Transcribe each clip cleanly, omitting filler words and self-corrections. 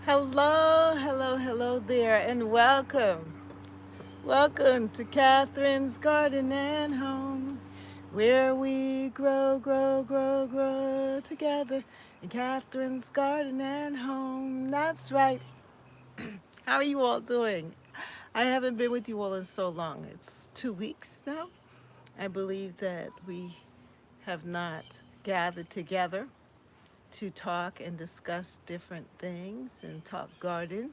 Hello, hello, hello there, and welcome. Welcome to Catherine's Garden and Home, where we grow, grow, grow, grow together in Catherine's Garden and Home. That's right. How are you all doing? I haven't been with you all in so long. It's 2 weeks now. I believe that we have not gathered together to talk and discuss different things and talk garden.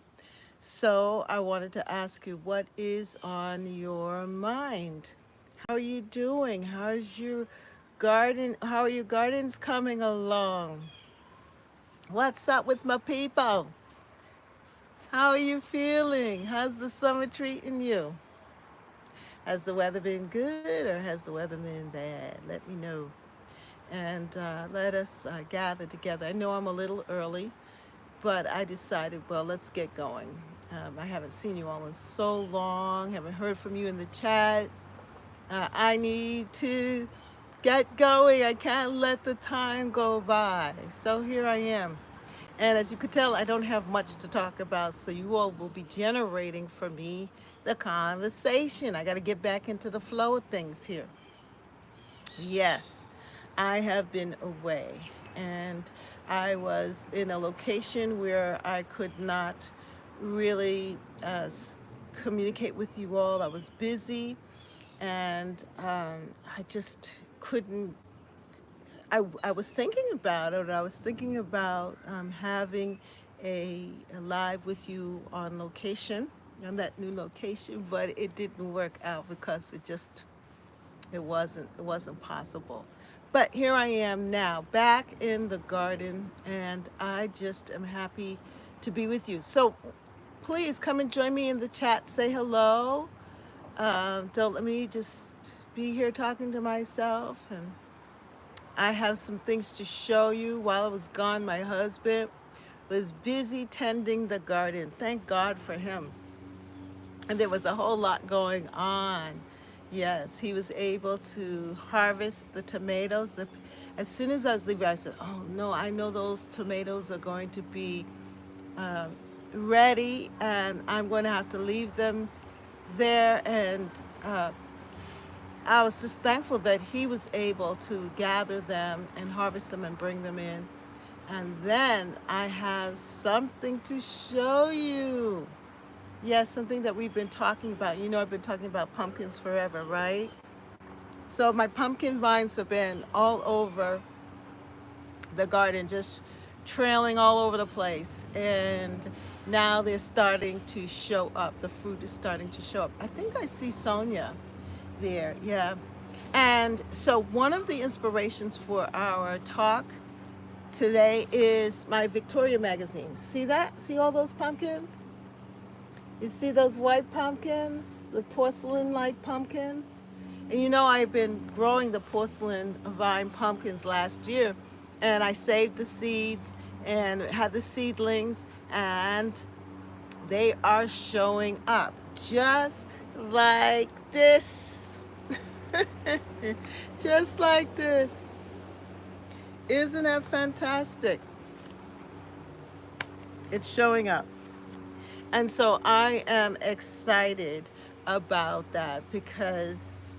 So I wanted to ask you, what is on your mind? How are you doing? How's your garden? How are your gardens coming along? What's up with my people? How are you feeling? How's the summer treating you? Has the weather been good or has the weather been bad? Let me know. And let us gather together. I know I'm a little early, but I decided, well, let's get going. I haven't seen you all in so long, haven't heard from you in the chat. I need to get going. I can't let the time go by. So here I am. And as you could tell, I don't have much to talk about, so you all will be generating for me the conversation. I got to get back into the flow of things here. Yes, I have been away, and I was in a location where I could not really communicate with you all. I was busy, and I just couldn't. I was thinking about it. I was thinking about having a live with you on location, on that new location, but it didn't work out because it wasn't possible. But here I am now, back in the garden, and I just am happy to be with you. So please come and join me in the chat. Say hello. Don't let me just be here talking to myself. And I have some things to show you. While I was gone, my husband was busy tending the garden. Thank God for him. And there was a whole lot going on. Yes, he was able to harvest the tomatoes. As soon as I was leaving, I said, "Oh no, I know those tomatoes are going to be um, ready, and I'm going to have to leave them there." And uh, I was just thankful that he was able to gather them and harvest them and bring them in. And then I have something to show you. Yes, something that we've been talking about. You know, I've been talking about pumpkins forever, right? So my pumpkin vines have been all over the garden, just trailing all over the place. And now they're starting to show up. The fruit is starting to show up. I think I see Sonia there. Yeah. And so one of the inspirations for our talk today is my Victoria magazine. See that? See all those pumpkins? You see those white pumpkins, the porcelain-like pumpkins? And you know, I've been growing the porcelain vine pumpkins last year, and I saved the seeds and had the seedlings, and they are showing up just like this. Just like this. Isn't that fantastic? It's showing up. And so I am excited about that because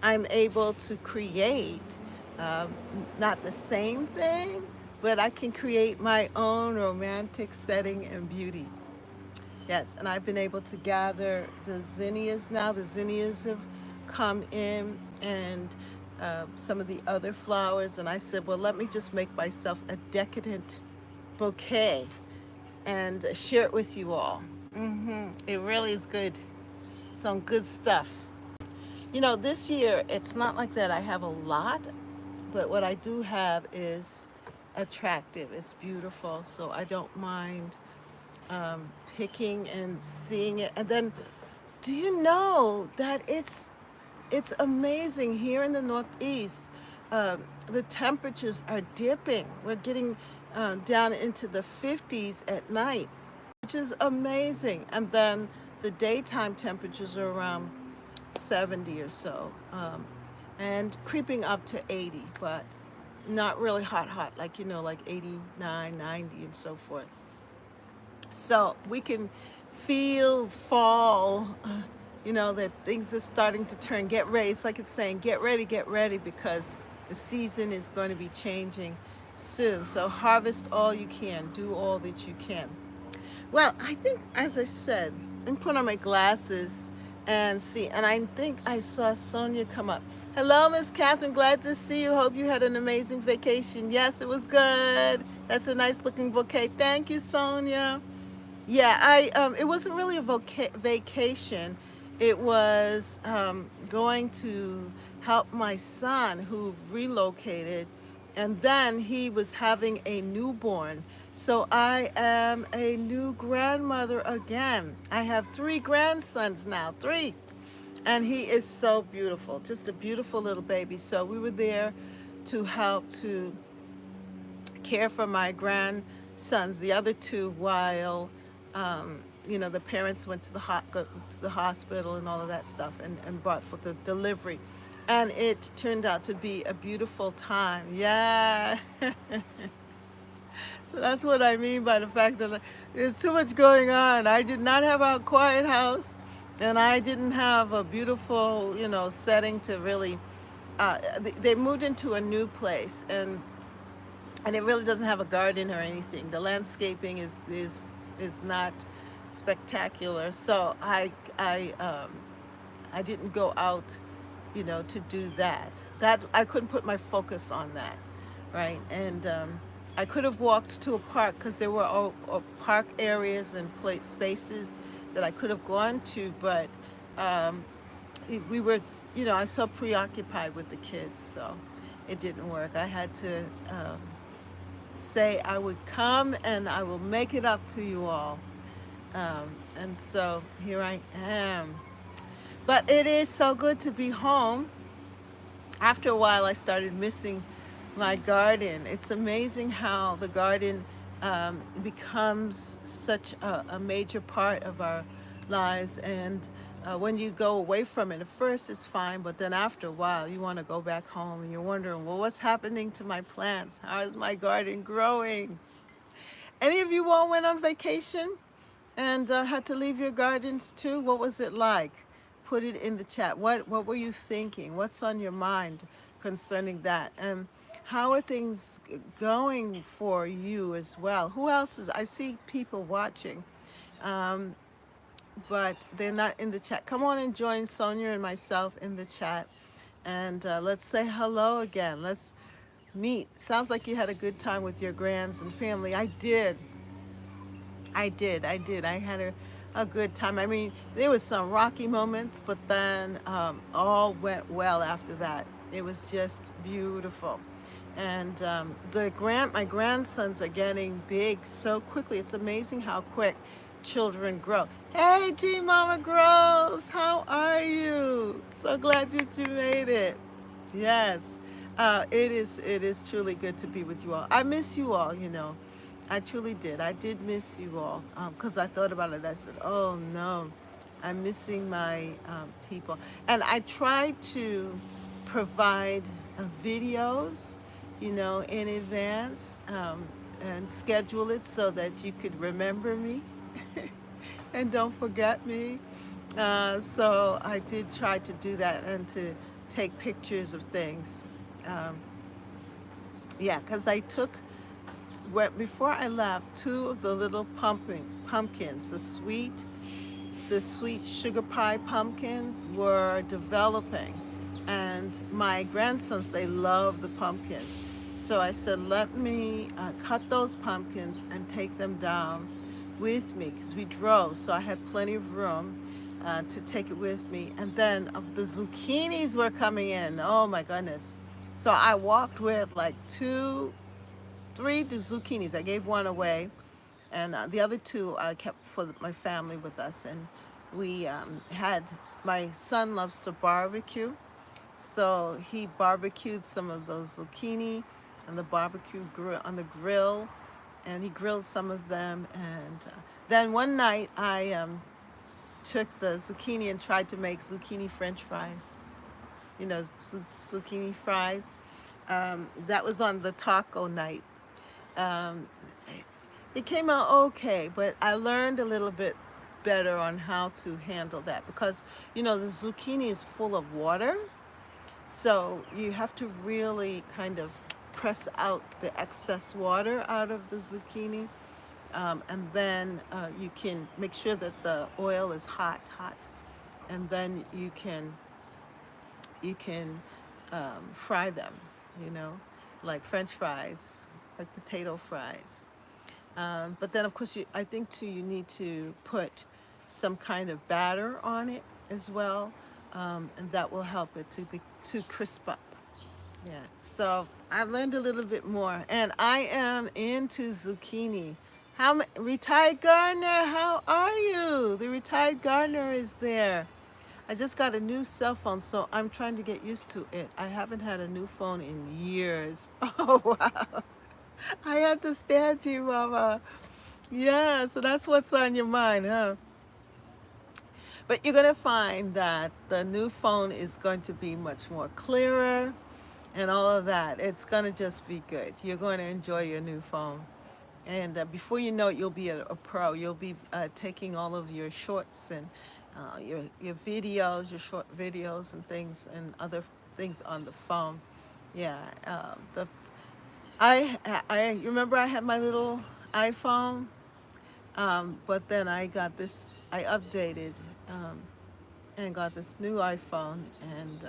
I'm able to create um, not the same thing, but I can create my own romantic setting and beauty. Yes, and I've been able to gather the zinnias now. The zinnias have come in, and some of the other flowers. And I said, well, let me just make myself a decadent bouquet and share it with you all. It really is good. Some good stuff. You know, this year, it's not like that I have a lot, but what I do have is attractive. It's beautiful, so I don't mind um, picking and seeing it. And then, do you know that it's amazing here in the Northeast? The temperatures are dipping. We're getting down into the 50s at night, which is amazing. And then the daytime temperatures are around 70 or so, and creeping up to 80. But not really hot, hot, like, like 89, 90 and so forth. So we can feel fall, that things are starting to turn. Get ready. It's like it's saying, get ready, because the season is going to be changing soon. So harvest all you can, do all that you can. Well, I think, as I said, let me put on my glasses and see. And I think I saw Sonia come up. Hello, Miss Catherine. Glad to see you. Hope you had an amazing vacation. Yes, it was good. That's a nice looking bouquet. Thank you, Sonia. Yeah, it wasn't really a vacation. It was going to help my son who relocated, and then he was having a newborn. So I am a new grandmother again. I have 3 grandsons now, 3. And he is so beautiful, just a beautiful little baby. So we were there to help to care for my grandsons, the other 2, while the parents went to go to the hospital and all of that stuff, and brought for the delivery. And it turned out to be a beautiful time. Yeah. So that's what I mean by the fact that there's too much going on. I did not have a quiet house, and I didn't have a beautiful, setting to really. They moved into a new place, and it really doesn't have a garden or anything. The landscaping is not spectacular. So I didn't go out, to do that. That I couldn't put my focus on that, right? And I could have walked to a park, because there were all park areas and spaces that I could have gone to, but um, we were, I was so preoccupied with the kids, so it didn't work. I had to say I would come and I will make it up to you all. And so here I am. But it is so good to be home. After a while, I started missing my garden. It's amazing how the garden becomes such a major part of our lives. And when you go away from it, at first it's fine, but then after a while, you want to go back home and you're wondering, well, what's happening to my plants? How is my garden growing? Any of you all went on vacation and had to leave your gardens too? What was it like? Put it in the chat. What were you thinking? What's on your mind concerning that? And how are things going for you as well? Who else is? I see people watching, but they're not in the chat. Come on and join Sonia and myself in the chat, and let's say hello again. Let's meet. Sounds like you had a good time with your grands and family. I did. I had a good time. I mean, there was some rocky moments, but then all went well after that. It was just beautiful. And my grandsons are getting big so quickly. It's amazing how quick children grow. Hey, G Mama Grows, how are you? So glad that you made it. Yes, it is truly good to be with you all. I miss you all, I truly did. I did miss you all, because I thought about it. I said, oh no, I'm missing my people. And I tried to provide videos, in advance, and schedule it so that you could remember me and don't forget me. So I did try to do that and to take pictures of things. Yeah, because I took, before I left, 2 of the little pumpkins, the sweet sugar pie pumpkins, were developing. And my grandsons, they love the pumpkins. So I said, let me cut those pumpkins and take them down with me, because we drove, so I had plenty of room to take it with me. And then the zucchinis were coming in. Oh my goodness. So I walked with like 3 zucchinis. I gave 1 away, and the other 2 I kept for my family with us. And we had, my son loves to barbecue, so he barbecued some of those zucchini on the barbecue grill, on the grill, and he grilled some of them. And then one night I took the zucchini and tried to make zucchini French fries, zucchini fries. That was on the taco night. Um, it came out okay, but I learned a little bit better on how to handle that because, the zucchini is full of water. So you have to really kind of press out the excess water out of the zucchini. And then you can make sure that the oil is hot. And then you can fry them, you know, like French fries, like potato fries. But then, of course, I think too you need to put some kind of batter on it as well, and that will help it to crisp up. Yeah. So I learned a little bit more, and I am into zucchini. Retired gardener? How are you? The retired gardener is there. I just got a new cell phone, so I'm trying to get used to it. I haven't had a new phone in years. Oh wow! I understand you, Mama. Yeah, so that's what's on your mind, huh? But you're gonna find that the new phone is going to be much more clearer and all of that. It's gonna just be good. You're going to enjoy your new phone. And before you know it, you'll be a pro. You'll be taking all of your shorts and your videos, your short videos and things and other things on the phone. Yeah, I remember I had my little iPhone, but then I updated and got this new iPhone, and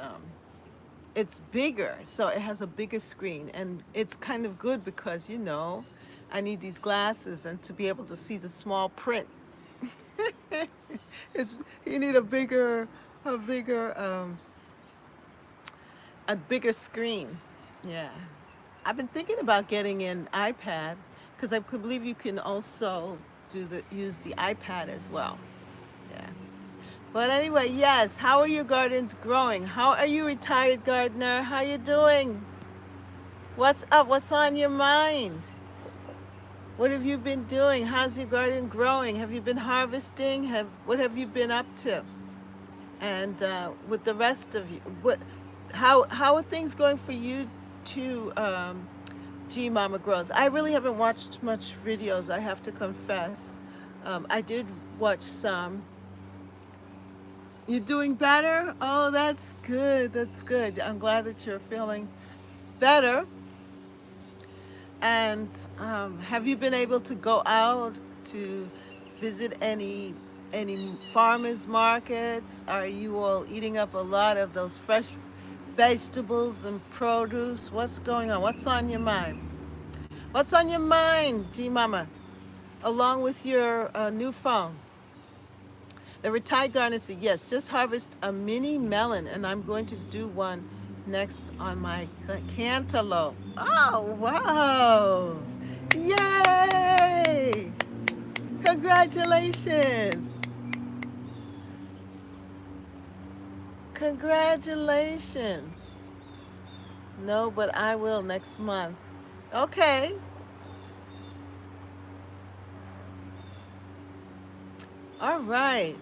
it's bigger, so it has a bigger screen, and it's kind of good because I need these glasses and to be able to see the small print. it's you need a bigger, a bigger screen. Yeah, I've been thinking about getting an iPad because I could believe you can also use the iPad as well. Yeah. But anyway, yes. How are your gardens growing? How are you, retired gardener? How you doing? What's up? What's on your mind? What have you been doing? How's your garden growing? Have you been harvesting? What have you been up to? And with the rest of you, how are things going for you too, G Mama Grows? I really haven't watched much videos, I have to confess. I did watch some. You're doing better? Oh, that's good. That's good. I'm glad that you're feeling better. And have you been able to go out to visit any farmers markets? Are you all eating up a lot of those fresh vegetables and produce? What's going on? What's on your mind? What's on your mind, G Mama? Along with your new phone. The retired gardener said, yes, just harvest a mini melon, and I'm going to do one next on my cantaloupe. Oh, wow. Yay! Congratulations. Congratulations. No, but I will next month. Okay. All right.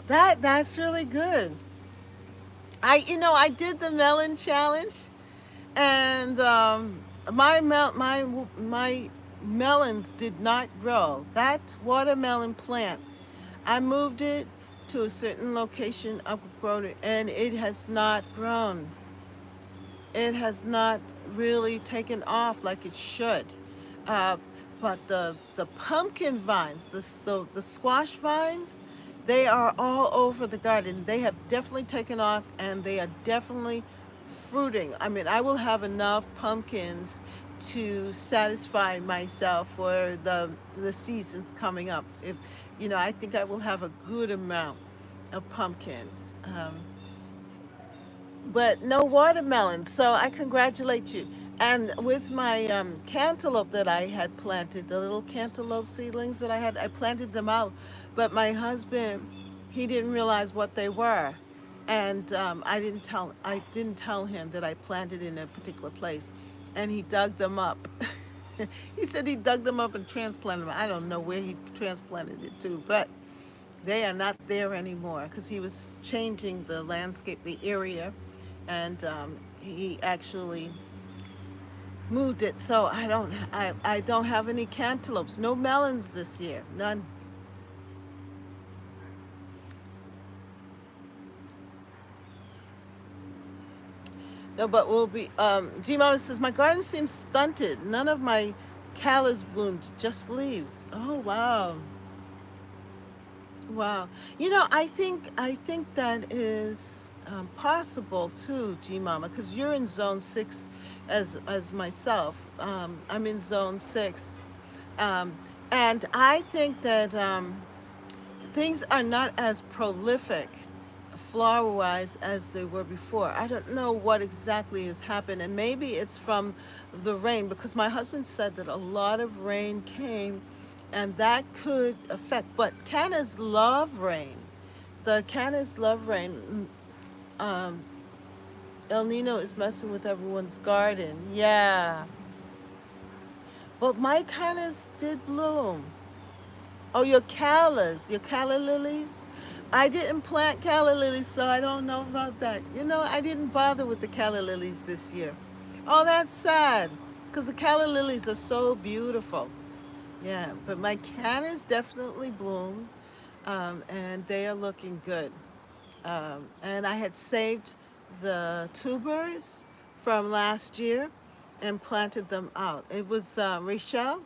That's really good. I did the melon challenge, and my melons did not grow. That watermelon plant, I moved it to a certain location up road, and it has not grown. It has not really taken off like it should. Uh, but the pumpkin vines, the squash vines, they are all over the garden. They have definitely taken off, and they are definitely fruiting. I mean, I will have enough pumpkins to satisfy myself for the seasons coming up. If I think I will have a good amount of pumpkins. But no watermelons. So I congratulate you. And with my cantaloupe that I had planted, the little cantaloupe seedlings that I planted them out. But my husband, he didn't realize what they were, and I didn't tell him that I planted in a particular place, and he dug them up. He said he dug them up and transplanted them. I don't know where he transplanted it to, but They are not there anymore because he was changing the landscape, the area, and he actually moved it. So I don't have any cantaloupes, no melons this year, none. No, but we'll be. G Mama says my garden seems stunted. None of my callas bloomed, just leaves. Oh wow. Wow. I think that is possible too, G Mama, because you're in zone 6 as myself. I'm in zone 6. Um, and I think that things are not as prolific flower wise as they were before. I don't know what exactly has happened, and maybe it's from the rain because my husband said that a lot of rain came and that could affect. But cannas love rain. The cannas love rain. Um, El Nino is messing with everyone's garden. Yeah. But my cannas did bloom. Oh, your calla lilies? I didn't plant calla lilies, so I don't know about that. I didn't bother with the calla lilies this year. Oh, that's sad, because the calla lilies are so beautiful. Yeah, but my cannas definitely bloomed, and they are looking good. And I had saved the tubers from last year and planted them out. It was Rachel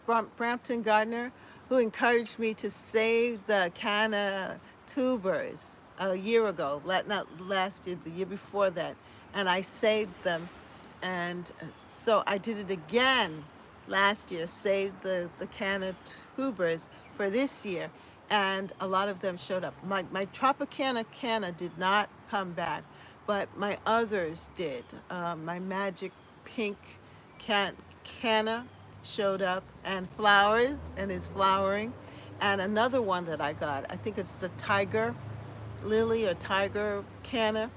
Brampton Gardner who encouraged me to save the canna tubers a year ago, not last year, the year before that, and I saved them, and so I did it again last year, saved the canna tubers for this year, and a lot of them showed up. My Tropicana canna did not come back, but my others did. My magic pink can canna showed up and flowers and is flowering. And another one that I got, I think it's the tiger lily or tiger canna.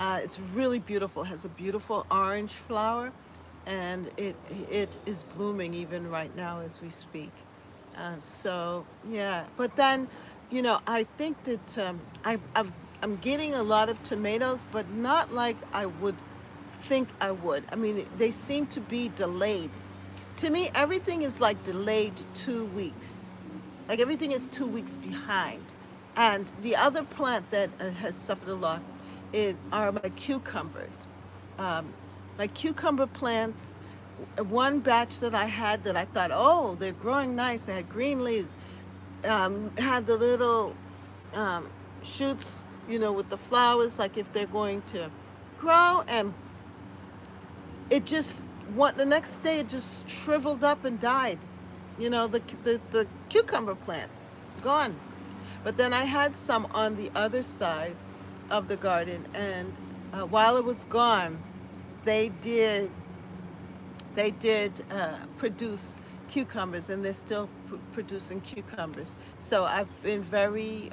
It's really beautiful. It has a beautiful orange flower, and it is blooming even right now as we speak. So yeah, but then, I think that I'm getting a lot of tomatoes, but not like I would think I would. I mean, they seem to be delayed. To me, everything is like delayed 2 weeks. Like everything is 2 weeks behind. And the other plant that has suffered a lot are my cucumbers. Um, my cucumber plants, one batch that I had that I thought, oh, they're growing nice. They had green leaves, had the little um, shoots, with the flowers, like if they're going to grow, and it just the next day it just shriveled up and died. The cucumber plants gone. But then I had some on the other side of the garden, and while it was gone, they did produce cucumbers, and they're still producing cucumbers. So I've been very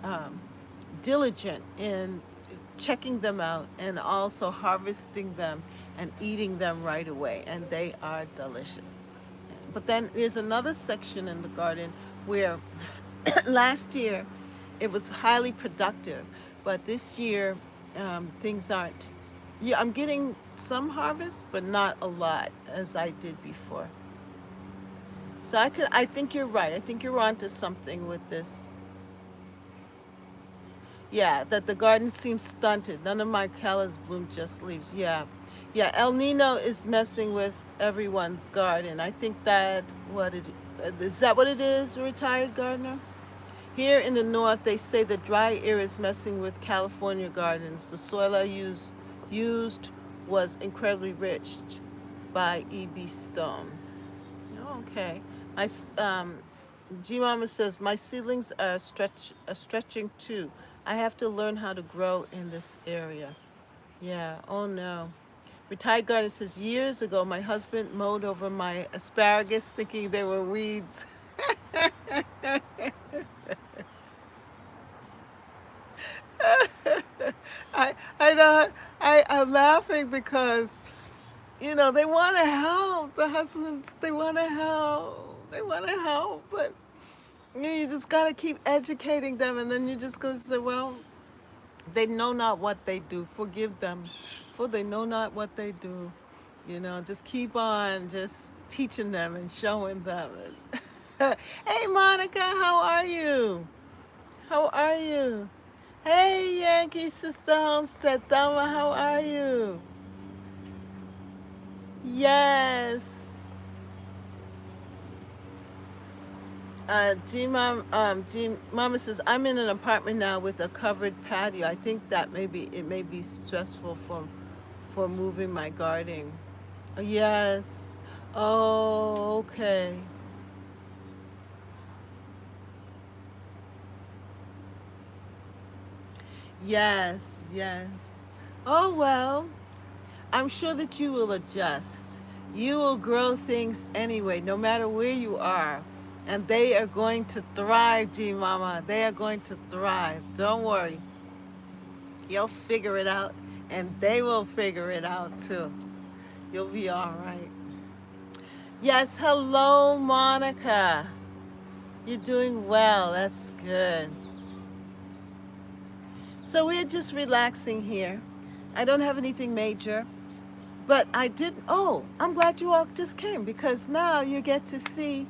diligent in checking them out and also harvesting them and eating them right away, and they are delicious. But then there's another section in the garden where last year it was highly productive, but this year things aren't. Yeah, I'm getting some harvest, but not a lot as I did before. So I think you're right. I think you're onto something with this. Yeah, that the garden seems stunted. None of my callas bloom, just leaves. Yeah. Yeah, El Nino is messing with everyone's garden. I think is that what it is, retired gardener? Here in the north, they say the dry air is messing with California gardens. The soil I used was incredibly rich, by E.B. Stone. Okay. My G Mama says my seedlings are stretching too. I have to learn how to grow in this area. Yeah. Oh no. Retired gardener says years ago my husband mowed over my asparagus thinking they were weeds. I know. I'm laughing because they want to help. The husbands, they want to help. They want to help, but You just gotta keep educating them, and then you just gonna say, well, they know not what they do. Forgive them, for they know not what they do. Just keep on just teaching them and showing them. Hey, Monica, how are you? How are you? Hey, Yankee Sister Homestead, Thelma, how are you? Yes. G Mama says, I'm in an apartment now with a covered patio. I think that it may be stressful for moving my garden. Yes. Oh, okay. Yes, yes. Oh, well, I'm sure that you will adjust. You will grow things anyway, no matter where you are. And they are going to thrive, G Mama. They are going to thrive. Don't worry. You'll figure it out, and they will figure it out too. You'll be all right. Yes, hello, Monica. You're doing well. That's good. So we're just relaxing here. I don't have anything major, but I did. Oh, I'm glad you all just came because now you get to see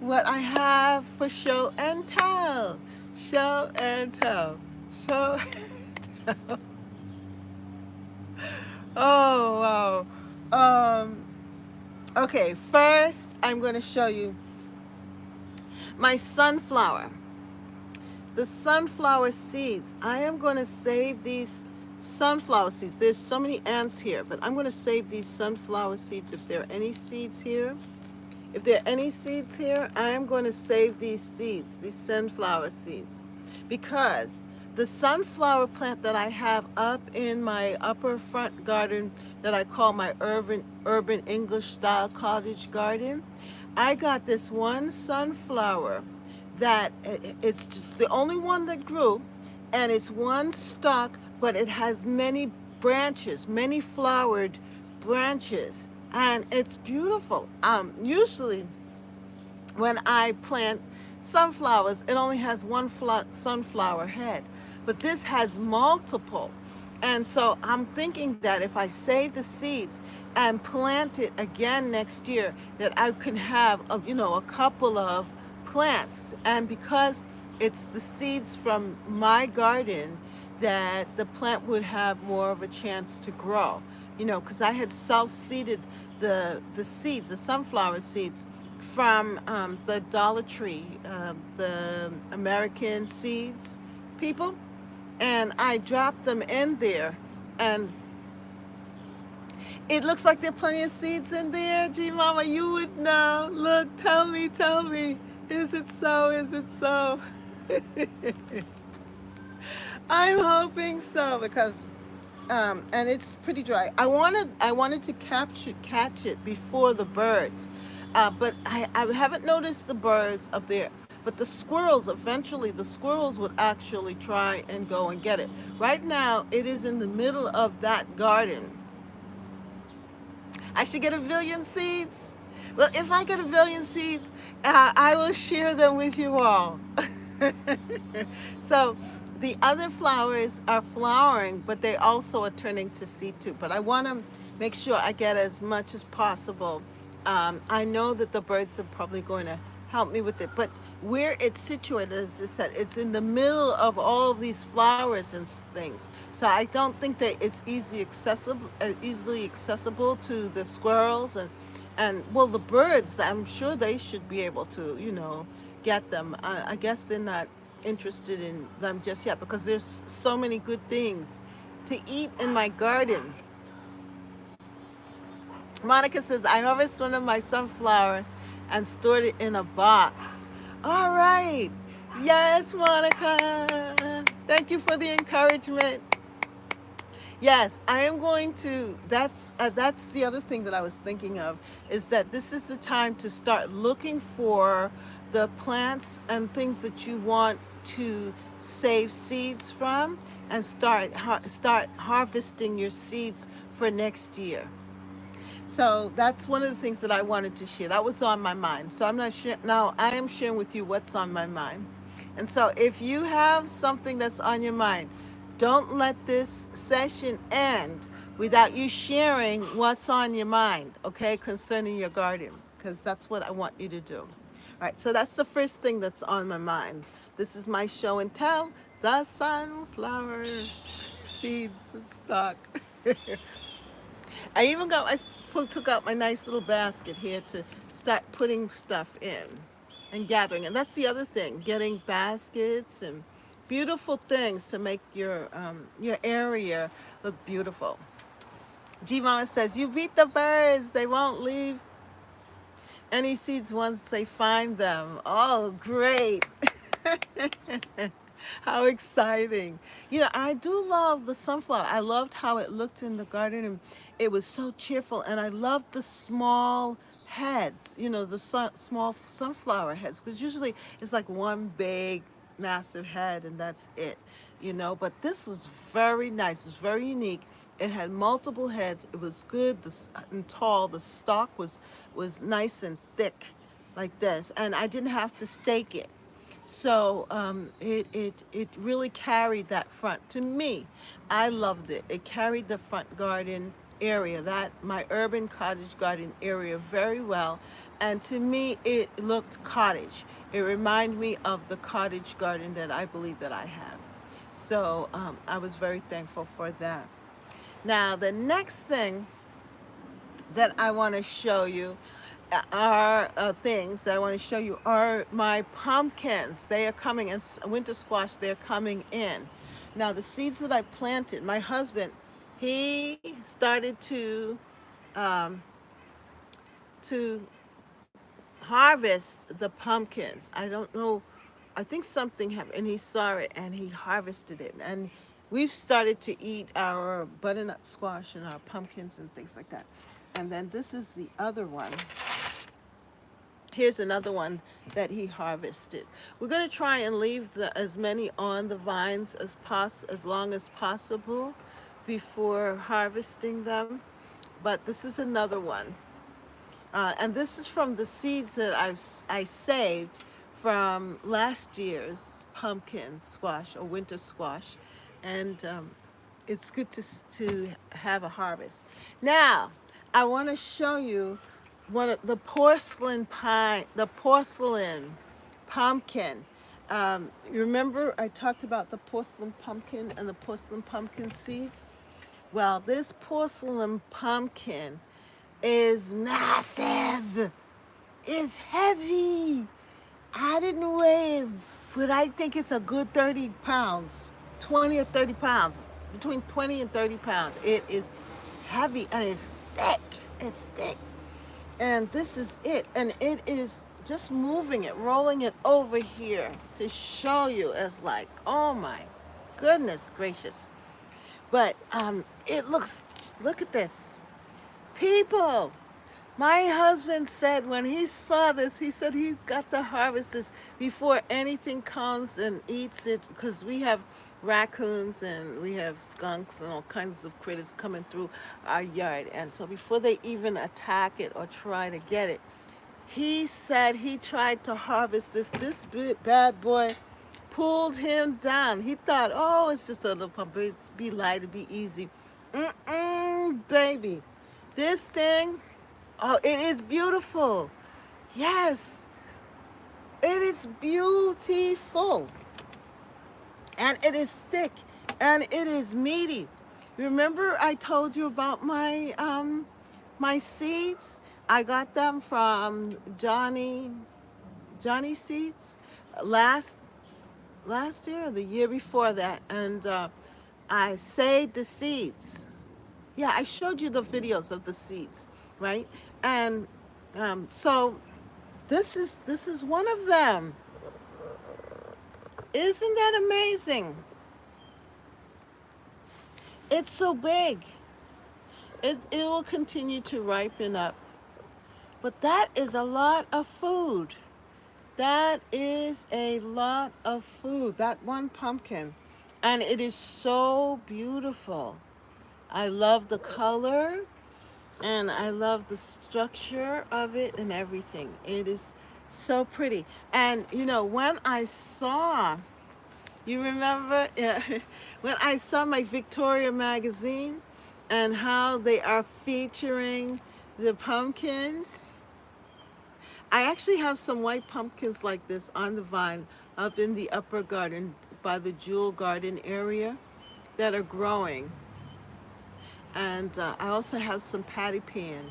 what I have for show and tell. Show and tell. Show and tell. Oh, wow. Okay, first I'm going to show you my sunflower. The sunflower seeds. I am going to save these sunflower seeds. There's so many ants here, but I'm going to save these sunflower seeds. If there are any seeds here, I am going to save these seeds, these sunflower seeds, because the sunflower plant that I have up in my upper front garden that I call my urban English style cottage garden, I got this one sunflower that it's just the only one that grew, and it's one stalk, but it has many branches, many flowered branches, and it's beautiful. Usually when I plant sunflowers, it only has one sunflower head, but this has multiple. And so I'm thinking that if I save the seeds and plant it again next year, that I can have a couple of plants. And because it's the seeds from my garden, that the plant would have more of a chance to grow. Because I had self-seeded the seeds, the sunflower seeds, from the Dollar Tree, the American seeds people, and I dropped them in there, and it looks like there are plenty of seeds in there. Gee, Mama, you would know. Look, tell me. Is it so? Is it so? I'm hoping so because, and it's pretty dry. I wanted to catch it before the birds, but I haven't noticed the birds up there. But eventually the squirrels would actually try and go and get it. Right now, it is in the middle of that garden. I should get a billion seeds. Well, if I get a billion seeds, I will share them with you all. So the other flowers are flowering, but they also are turning to seed too. But I want to make sure I get as much as possible. I know that the birds are probably going to help me with it, but where it's situated, as I said, it's in the middle of all of these flowers and things. So I don't think that it's easily accessible to the squirrels and well, the birds. I'm sure they should be able to, get them. I guess they're not interested in them just yet because there's so many good things to eat in my garden. Monica says, I harvest one of my sunflowers and stored it in a box. All right. Yes, Monica. Thank you for the encouragement. Yes, I am going to. That's the other thing that I was thinking of, is that this is the time to start looking for the plants and things that you want to save seeds from, and start harvesting your seeds for next year. So that's one of the things that I wanted to share. That was on my mind. So I'm not sure now. I am sharing with you what's on my mind. And so if you have something that's on your mind, don't let this session end without you sharing what's on your mind, okay, concerning your garden, because that's what I want you to do. All right, so that's the first thing that's on my mind. This is my show and tell, the sunflower seeds stock. I even took out my nice little basket here to start putting stuff in and gathering. And that's the other thing, getting baskets and beautiful things to make your area look beautiful. G Mama says, you beat the birds, they won't leave any seeds once they find them. Oh, great. How exciting. You know, I do love the sunflower. I loved how it looked in the garden, and it was so cheerful. And I loved the small heads, you know, the small sunflower heads, because usually it's like one big, massive head, and that's it, you know. But this was very nice. It was very unique. It had multiple heads. It was good and tall. The stalk was nice and thick like this, and I didn't have to stake it. So it really carried that front. To me, I loved it. It carried the front garden area, that my urban cottage garden area, very well. And to me, it looked cottage. It reminded me of the cottage garden that I believe that I have. So I was very thankful for that. Now, the next thing that I want to show you are things that I want to show you are my pumpkins. They are coming, and winter squash, they're coming in. Now, the seeds that I planted, my husband, he started um, to harvest the pumpkins. I don't know. I think something happened, and he saw it, and he harvested it. And we've started to eat our butternut squash and our pumpkins and things like that. And then this is the other one. Here's another one that he harvested. We're going to try and leave as many on the vines as long as possible before harvesting them. But this is another one. And this is from the seeds that I saved from last year's pumpkin squash or winter squash. And it's good to have a harvest. Now, I want to show you one of the porcelain pumpkin. You remember I talked about the porcelain pumpkin and the porcelain pumpkin seeds? Well, this porcelain pumpkin is massive. It's heavy. I didn't weigh, but I think it's a good 30 pounds, 20 or 30 pounds, between 20 and 30 pounds. It is heavy and it's thick. It's thick. And this is it. And it is just moving it, rolling it over here to show you as like, oh my goodness gracious. But it looks, look at this. People, my husband said when he saw this, he said he's got to harvest this before anything comes and eats it, because we have raccoons and we have skunks and all kinds of critters coming through our yard. And so before they even attack it or try to get it, he said he tried to harvest this. This bad boy pulled him down. He thought, oh, it's just a little pump. It's be light, it'd be easy. Baby. This thing, oh, it is beautiful. Yes, it is beautiful. And it is thick and it is meaty. Remember I told you about my seeds? I got them from Johnny Seeds last year or the year before that, and I saved the seeds. Yeah, I showed you the videos of the seeds, right? And so this is one of them. Isn't that amazing? It's so big. It will continue to ripen up. But that is a lot of food. That is a lot of food, that one pumpkin. And it is so beautiful. I love the color. And I love the structure of it and everything. It is so pretty. And when I saw, you remember, yeah, when I saw my Victoria magazine and how they are featuring the pumpkins, I actually have some white pumpkins like this on the vine up in the upper garden by the Jewel Garden area that are growing. And I also have some patty pan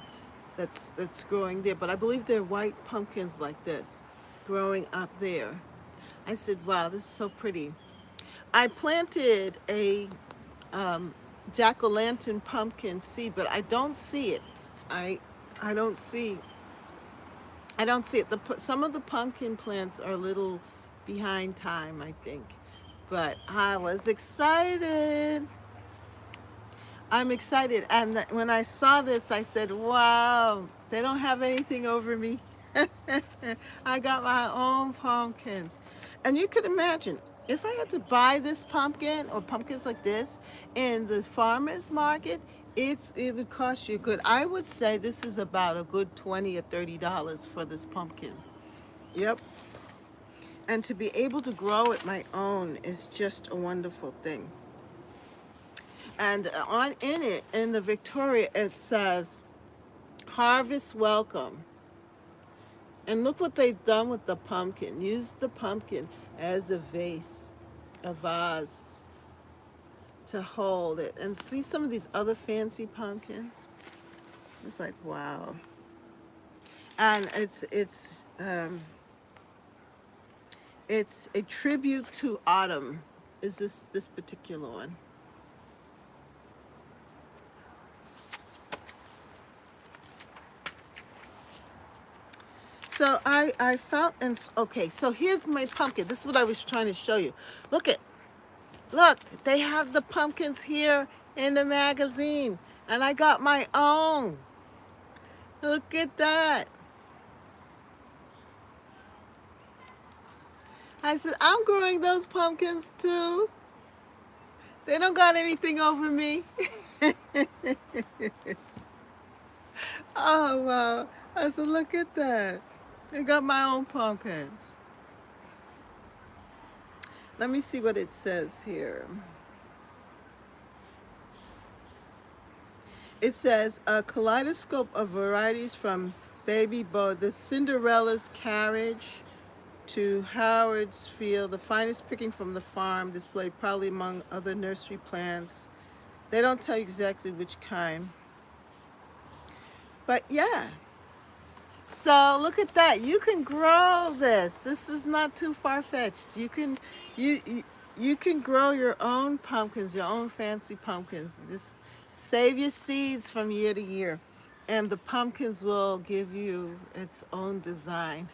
that's growing there, but I believe they're white pumpkins like this growing up there. I said, wow, this is so pretty. I planted a jack-o'-lantern pumpkin seed, but I don't see it. I I don't see I don't see it. Some of the pumpkin plants are a little behind time, I think. But I was excited. I'm excited. And when I saw this, I said, wow, they don't have anything over me. I got my own pumpkins. And you could imagine, if I had to buy this pumpkin or pumpkins like this in the farmer's market, it would cost you good. I would say this is about a good $20 or $30 for this pumpkin. Yep. And to be able to grow it my own is just a wonderful thing. And on in it, in the Victoria, it says, Harvest Welcome. And look what they've done with the pumpkin. Use the pumpkin as a vase, a vase to hold it. And see some of these other fancy pumpkins? It's like, wow. And it's a tribute to autumn, is this particular one. So I felt, and okay, so here's my pumpkin. This is what I was trying to show you. Look, they have the pumpkins here in the magazine, and I got my own. Look at that. I said, I'm growing those pumpkins too. They don't got anything over me. Oh, wow. I said, look at that. I got my own pumpkins. Let me see what it says here. It says, a kaleidoscope of varieties from Baby Bow, the Cinderella's Carriage, to Howard's Field, the finest picking from the farm, displayed proudly among other nursery plants. They don't tell you exactly which kind. But yeah. So look at that. You can grow this. This is not too far-fetched. You can grow your own pumpkins, your own fancy pumpkins. Just save your seeds from year to year, and the pumpkins will give you its own design.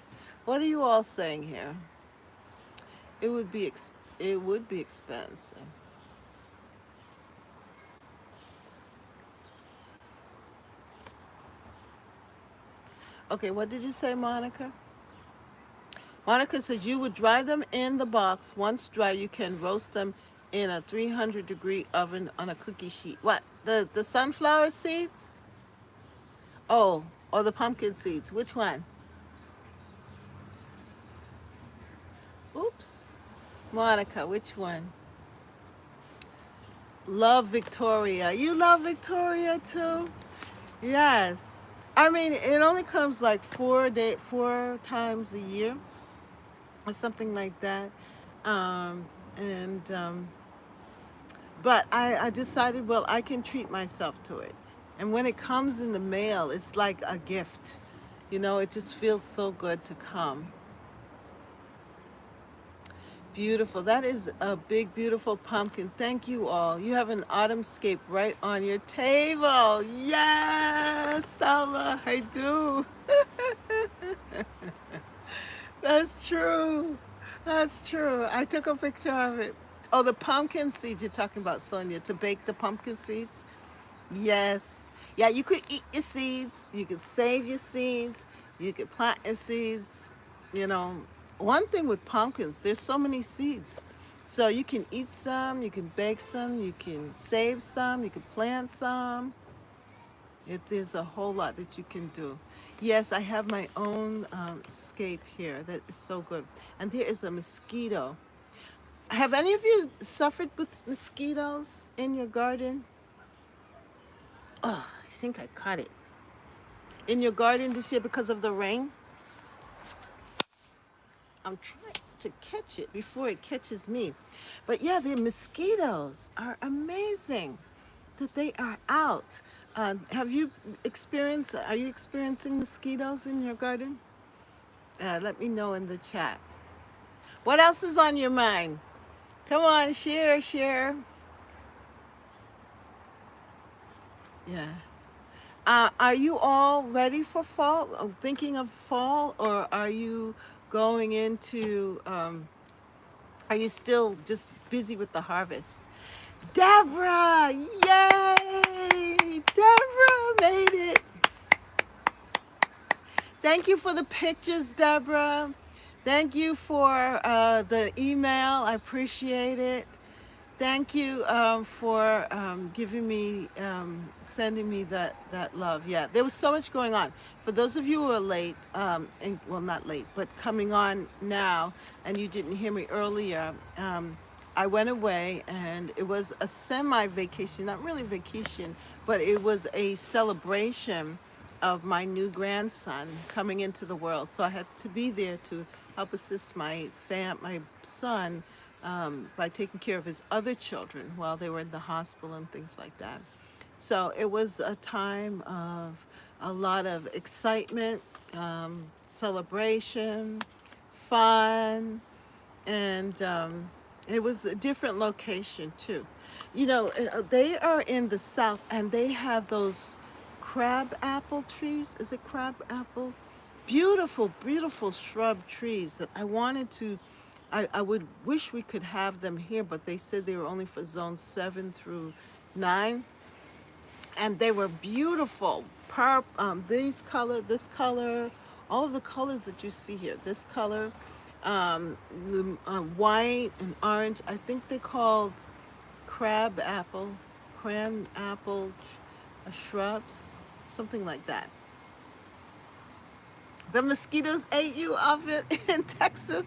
What are you all saying here? It would be expensive. Okay, what did you say, Monica? Monica says you would dry them in the box. Once dry, you can roast them in a 300-degree oven on a cookie sheet. What? The sunflower seeds? Oh, or the pumpkin seeds. Which one? Oops. Monica, which one? Love Victoria. You love Victoria too? Yes. I mean, it only comes like 4 times a year or something like that. And but I decided, well, I can treat myself to it. And when it comes in the mail, it's like a gift. It just feels so good to come. Beautiful. That is a big, beautiful pumpkin. Thank you all. You have an autumnscape right on your table. Yes, Stella, I do. That's true. That's true. I took a picture of it. Oh, the pumpkin seeds you're talking about, Sonia, to bake the pumpkin seeds? Yes. Yeah, you could eat your seeds. You could save your seeds. You could plant your seeds. You know, one thing with pumpkins, there's so many seeds. So you can eat some, you can bake some, you can save some, you can plant some. There's a whole lot that you can do. Yes, I have my own scape here that is so good. And there is a mosquito. Have any of you suffered with mosquitoes in your garden? Oh, I think I caught it. In your garden this year because of the rain? I'm trying to catch it before it catches me. But yeah, the mosquitoes are amazing that they are out. Have you are you experiencing mosquitoes in your garden? Let me know in the chat. What else is on your mind? Come on, share, share. Yeah. Are you all ready for fall? Thinking of fall, or are you going into? Are you still just busy with the harvest? Deborah, yay! Deborah made it. Thank you for the pictures, Deborah. Thank you for the email. I appreciate it. Thank you for giving me, sending me that love. Yeah, there was so much going on. For those of you who are late, and well, not late, but coming on now, and you didn't hear me earlier, I went away, and it was a semi-vacation, not really vacation, but it was a celebration of my new grandson coming into the world. So I had to be there to help assist my son by taking care of his other children while they were in the hospital and things like that. So it was a time of a lot of excitement, celebration, fun, and it was a different location too. You know, they are in the south, and they have those crab apple trees. Is it crab apples? Beautiful, beautiful shrub trees that I wanted to. I would wish we could have them here, but they said they were only for zone 7 through 9, and they were beautiful. This color, all of the colors that you see here. This color, white and orange. I think they're called crab apple, cran apple shrubs, something like that. The mosquitoes ate you off in Texas.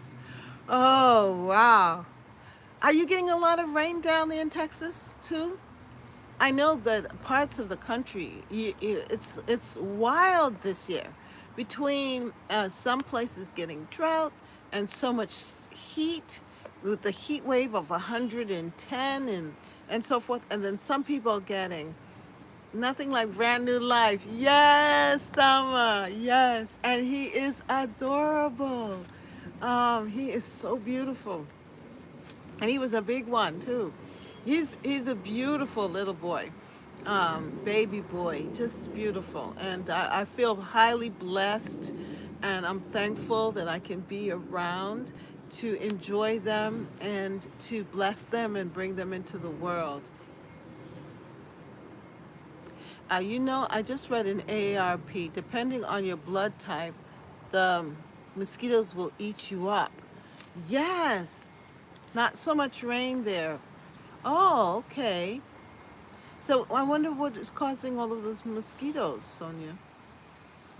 Oh wow! Are you getting a lot of rain down there in Texas too? I know that parts of the country, it's wild this year, between some places getting drought and so much heat, with the heat wave of 110 and so forth, and then some people getting nothing like brand new life. Yes, Tama, yes, and he is adorable. He is so beautiful, and he was a big one too. He's a beautiful little boy, baby boy, just beautiful. And I feel highly blessed, and I'm thankful that I can be around to enjoy them and to bless them and bring them into the world. You know, I just read an AARP. Depending on your blood type, the mosquitoes will eat you up. Yes, not so much rain there. Oh, okay. So I wonder what is causing all of those mosquitoes, Sonia.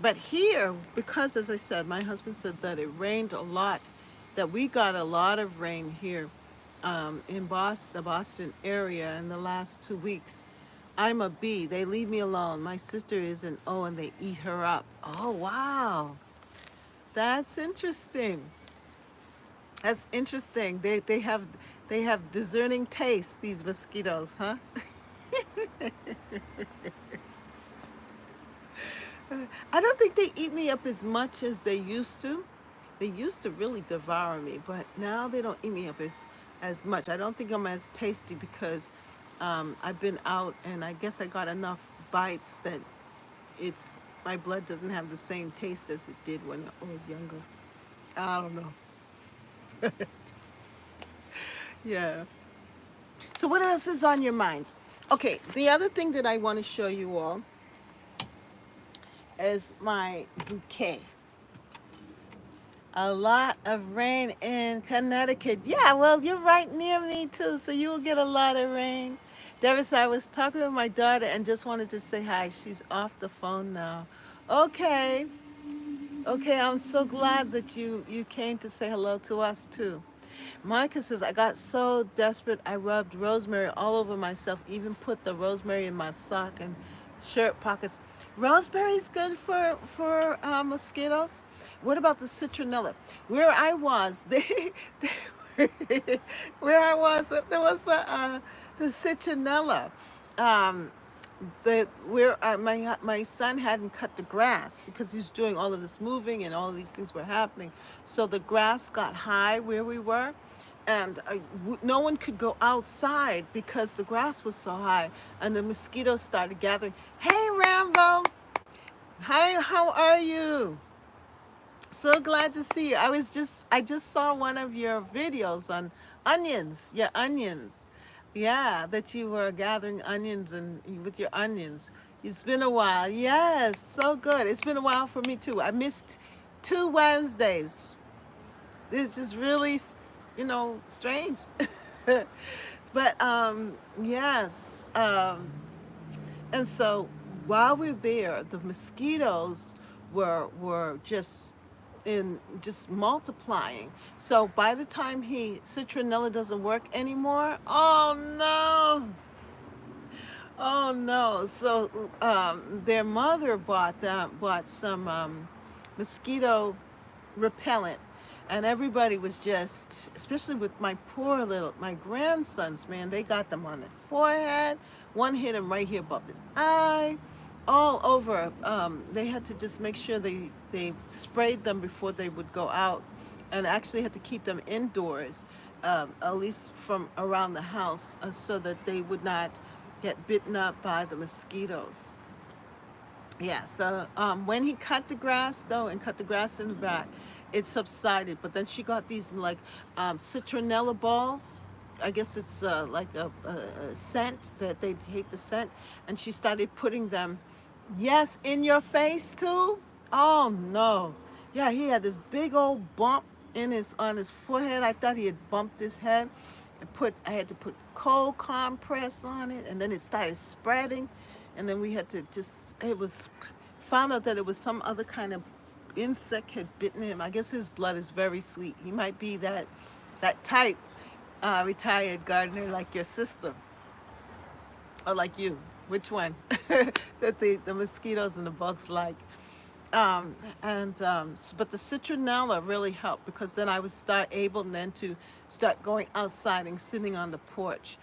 But here, because as I said, my husband said that it rained a lot, that we got a lot of rain here in Boston, the Boston area in the last 2 weeks. I'm a B. They leave me alone. My sister is an O, and they eat her up. Oh, wow. That's interesting. That's interesting. They have discerning tastes, these mosquitoes, huh? I don't think they eat me up as much as they used to. They used to really devour me, but now they don't eat me up as much. I don't think I'm as tasty because I've been out, and I guess I got enough bites that it's my blood doesn't have the same taste as it did when I was younger. I don't know. Yeah. So what else is on your minds? Okay, the other thing that I want to show you all is my bouquet. A lot of rain in Connecticut. Yeah, well, you're right near me too, so you will get a lot of rain. Davis, I was talking with my daughter and just wanted to say hi. She's off the phone now. Okay. Okay, I'm so glad that you came to say hello to us too. Monica says, I got so desperate I rubbed rosemary all over myself, even put the rosemary in my sock and shirt pockets. Rosemary's good for mosquitoes. What about the citronella? Where I was, where I was, there was the citronella. Um, where my son hadn't cut the grass because he was doing all of this moving and all of these things were happening. So the grass got high where we were, and no one could go outside because the grass was so high, and the mosquitoes started gathering. Hey, Rambo! Hi, how are you? So glad to see you. I just saw one of your videos on onions. Yeah, onions. Yeah, that you were gathering onions and with your onions. It's been a while. Yes, so good. It's been a while for me too. I missed 2 Wednesdays. It's just really, strange. But yes. And so while we were there, the mosquitoes were just multiplying. So by the time citronella doesn't work anymore, oh no, oh no. So their mother bought some mosquito repellent, and everybody was just, especially with my grandsons, man, they got them on their forehead. One hit him right here above the eye, all over. They had to just make sure they sprayed them before they would go out, and actually had to keep them indoors, at least from around the house, so that they would not get bitten up by the mosquitoes. Yeah, so when he cut the grass, though, and cut the grass in the back, it subsided. But then she got these like citronella balls. I guess it's like a scent that they hate the scent. And she started putting them, yes, in your face too. Oh no. Yeah, he had this big old bump on his forehead. I thought he had bumped his head. I had to put cold compress on it, and then it started spreading, and then we had to found out that it was some other kind of insect had bitten him. I guess his blood is very sweet. He might be that type, retired gardener like your sister, or like you. Which one? That the mosquitoes and the bugs like. But the citronella really helped, because then I was able then to start going outside and sitting on the porch,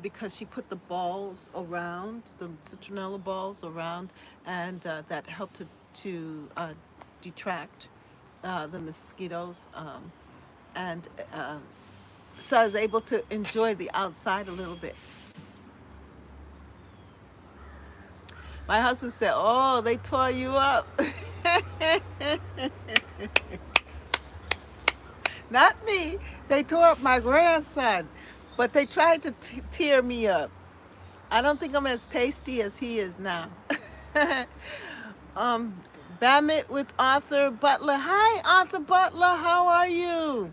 because she put the balls around, the citronella balls around, and that helped to detract the mosquitoes, and so I was able to enjoy the outside a little bit. My husband said, "Oh, they tore you up." Not me. They tore up my grandson, but they tried to tear me up. I don't think I'm as tasty as he is now. um, Bamit with Arthur Butler. Hi, Arthur Butler. How are you?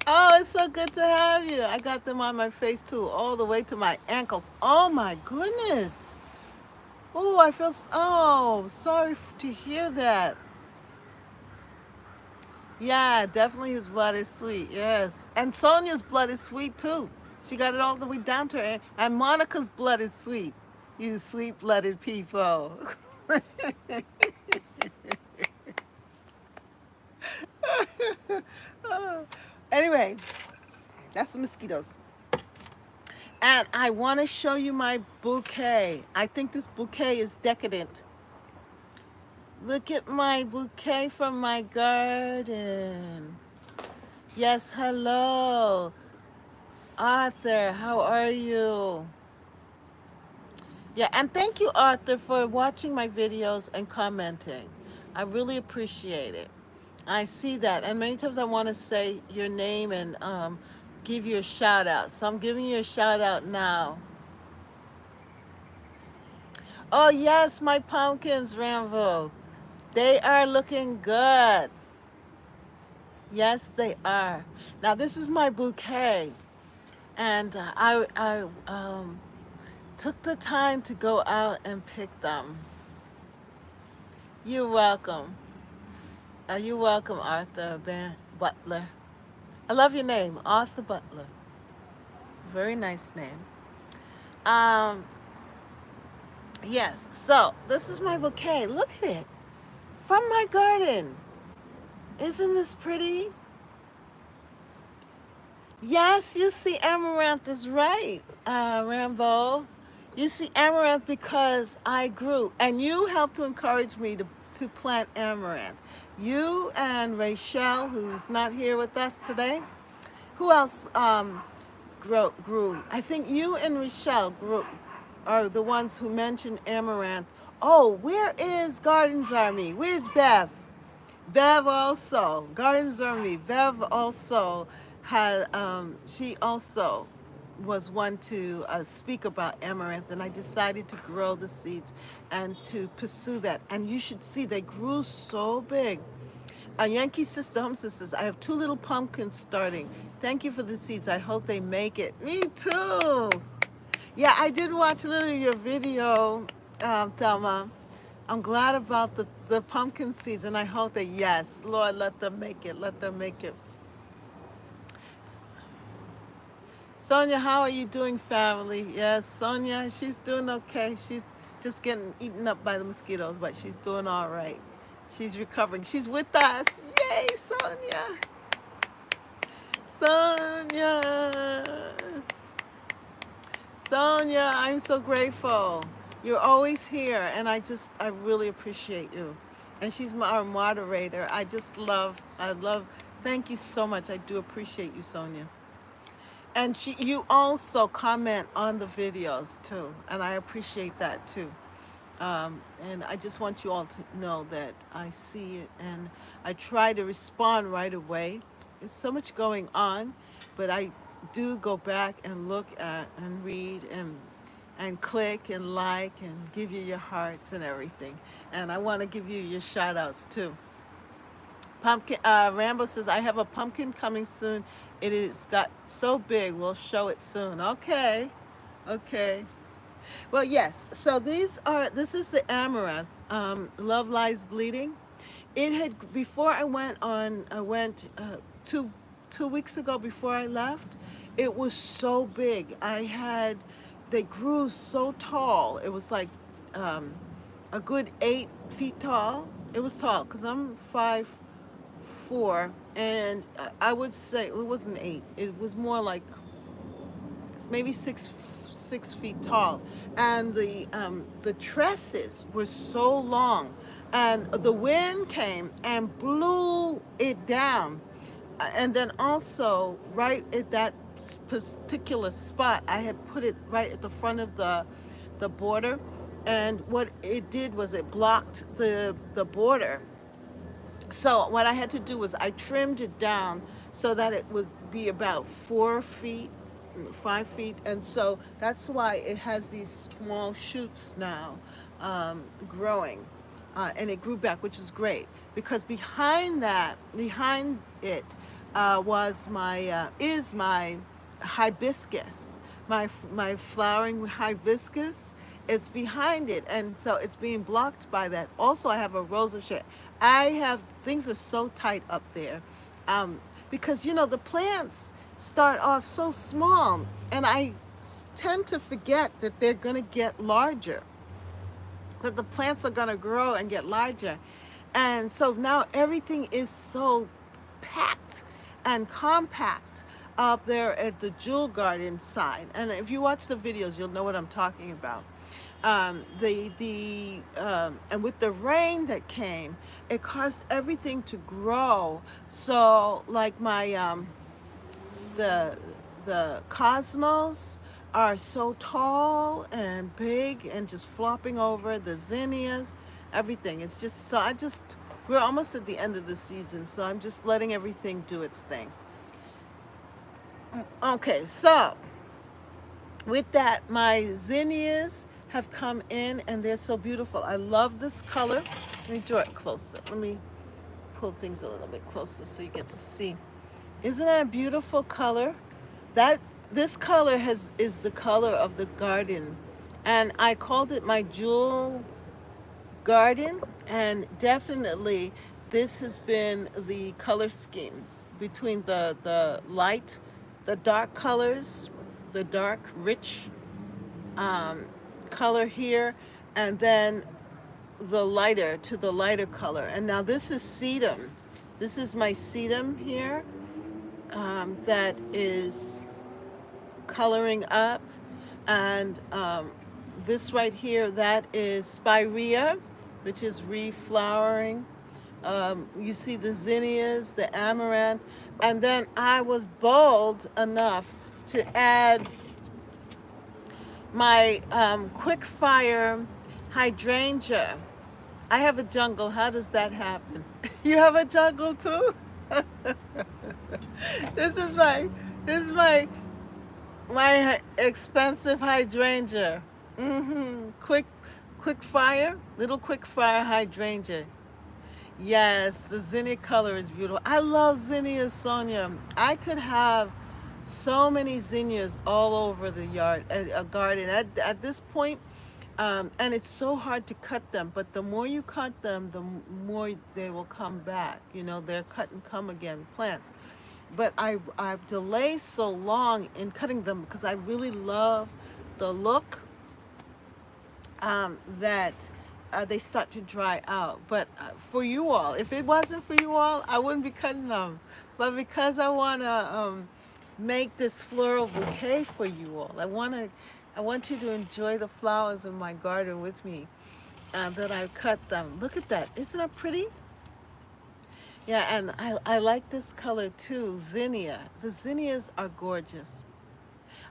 Oh, it's so good to have you. I got them on my face too, all the way to my ankles. Oh my goodness. Oh, oh, sorry to hear that. Yeah, definitely his blood is sweet. Yes. And Sonia's blood is sweet too. She got it all the way down to her. And Monica's blood is sweet. You sweet blooded people. Anyway, that's the mosquitoes. And I want to show you my bouquet. I think this bouquet is decadent. Look at my bouquet from my garden. Yes, hello. Arthur, how are you? Yeah, and thank you, Arthur, for watching my videos and commenting. I really appreciate it. I see that. And many times I want to say your name and give you a shout out. So I'm giving you a shout out now. Oh, yes, my pumpkins, Rambo. They are looking good. Yes, they are. Now, this is my bouquet. And took the time to go out and pick them. You're welcome. You're welcome, Arthur Butler. I love your name, Arthur Butler. Very nice name. Um, yes, so this is my bouquet. Look at it. From my garden. Isn't this pretty? Yes, you see amaranth is right, Rambo. You see amaranth because I grew, and you helped to encourage me to plant amaranth. You and Rachel, who's not here with us today. Who else grew? I think you and Rachel are the ones who mentioned amaranth. Oh, where is Gardens Army? Where's Bev? Bev also, Gardens Army. Bev also had, she also was one to speak about amaranth, and I decided to grow the seeds and to pursue that. And you should see they grew so big. Yankee Sister Home Sisters, I have 2 little pumpkins starting. Thank you for the seeds. I hope they make it. Me too. Yeah, I did watch a little of your video, Thelma. I'm glad about the pumpkin seeds, and I hope that, yes, Lord, let them make it. Let them make it. Sonia, how are you doing, family? Yes, Sonia, she's doing okay. She's just getting eaten up by the mosquitoes, but she's doing all right. She's recovering. She's with us. Yay, Sonia. Sonia. Sonia, I'm so grateful. You're always here, and I really appreciate you. And she's our moderator. I love, thank you so much. I do appreciate you, Sonia. And you also comment on the videos too, and I appreciate that too. And I just want you all to know that I see it, and I try to respond right away. There's so much going on, but I do go back and look at and read and click and like and give you your hearts and everything. And I want to give you your shout outs too. Pumpkin Rambo says, I have a pumpkin coming soon. It is got so big, we'll show it soon. Okay. Well, yes, so this is the amaranth, Love Lies Bleeding. It had, before I went 2 weeks ago before I left, it was so big. They grew so tall. It was like a good 8 feet tall. It was tall because I'm 5'4", and I would say it wasn't 8. It was more like maybe 6 feet tall, and the tresses were so long, and the wind came and blew it down. And then also right at that particular spot, I had put it right at the front of the border, and what it did was it blocked the border. So what I had to do was I trimmed it down so that it would be about 4 feet, 5 feet, and so that's why it has these small shoots now growing, and it grew back, which is great, because behind it is my hibiscus, my flowering hibiscus. It's behind it, and so it's being blocked by that. Also, I have a rose of Sharon. Things are so tight up there, because the plants start off so small, and I tend to forget that they're going to get larger, that the plants are going to grow and get larger. And so now everything is so packed and compact up there at the Jewel Garden side. And if you watch the videos, you'll know what I'm talking about. And with the rain that came, it caused everything to grow. So like the cosmos are so tall and big and just flopping over, the zinnias, everything. It's just, we're almost at the end of the season, so I'm just letting everything do its thing. Okay, so with that, my zinnias have come in, and they're so beautiful. I love this color. Let me draw it closer. Let me pull things a little bit closer so you get to see. Isn't that a beautiful color? This color is the color of the garden And I called it my jewel garden, and definitely this has been the color scheme between the dark colors, the dark rich um, color here, and then the lighter color. And now this is sedum. This is my sedum here, that is coloring up. And this right here, that is spirea, which is reflowering. You see the zinnias, the amaranth. And then I was bold enough to add my quick fire hydrangea. I have a jungle. How does that happen? You have a jungle too? This is my this is my expensive hydrangea. Quick fire, little quick fire hydrangea. Yes, the zinnia color is beautiful. I love zinnias, Sonia. I could have so many zinnias all over the yard, a garden. At this point, and it's so hard to cut them. But the more you cut them, the more they will come back. You know, they're cut and come again plants. But I've delayed so long in cutting them because I really love the look, that they start to dry out. But for you all, if it wasn't for you all, I wouldn't be cutting them. But because I want to make this floral bouquet for you all, I want you to enjoy the flowers in my garden with me, that I cut them. Look at that. Isn't that pretty? Yeah, and I like this color too, zinnia. The zinnias are gorgeous.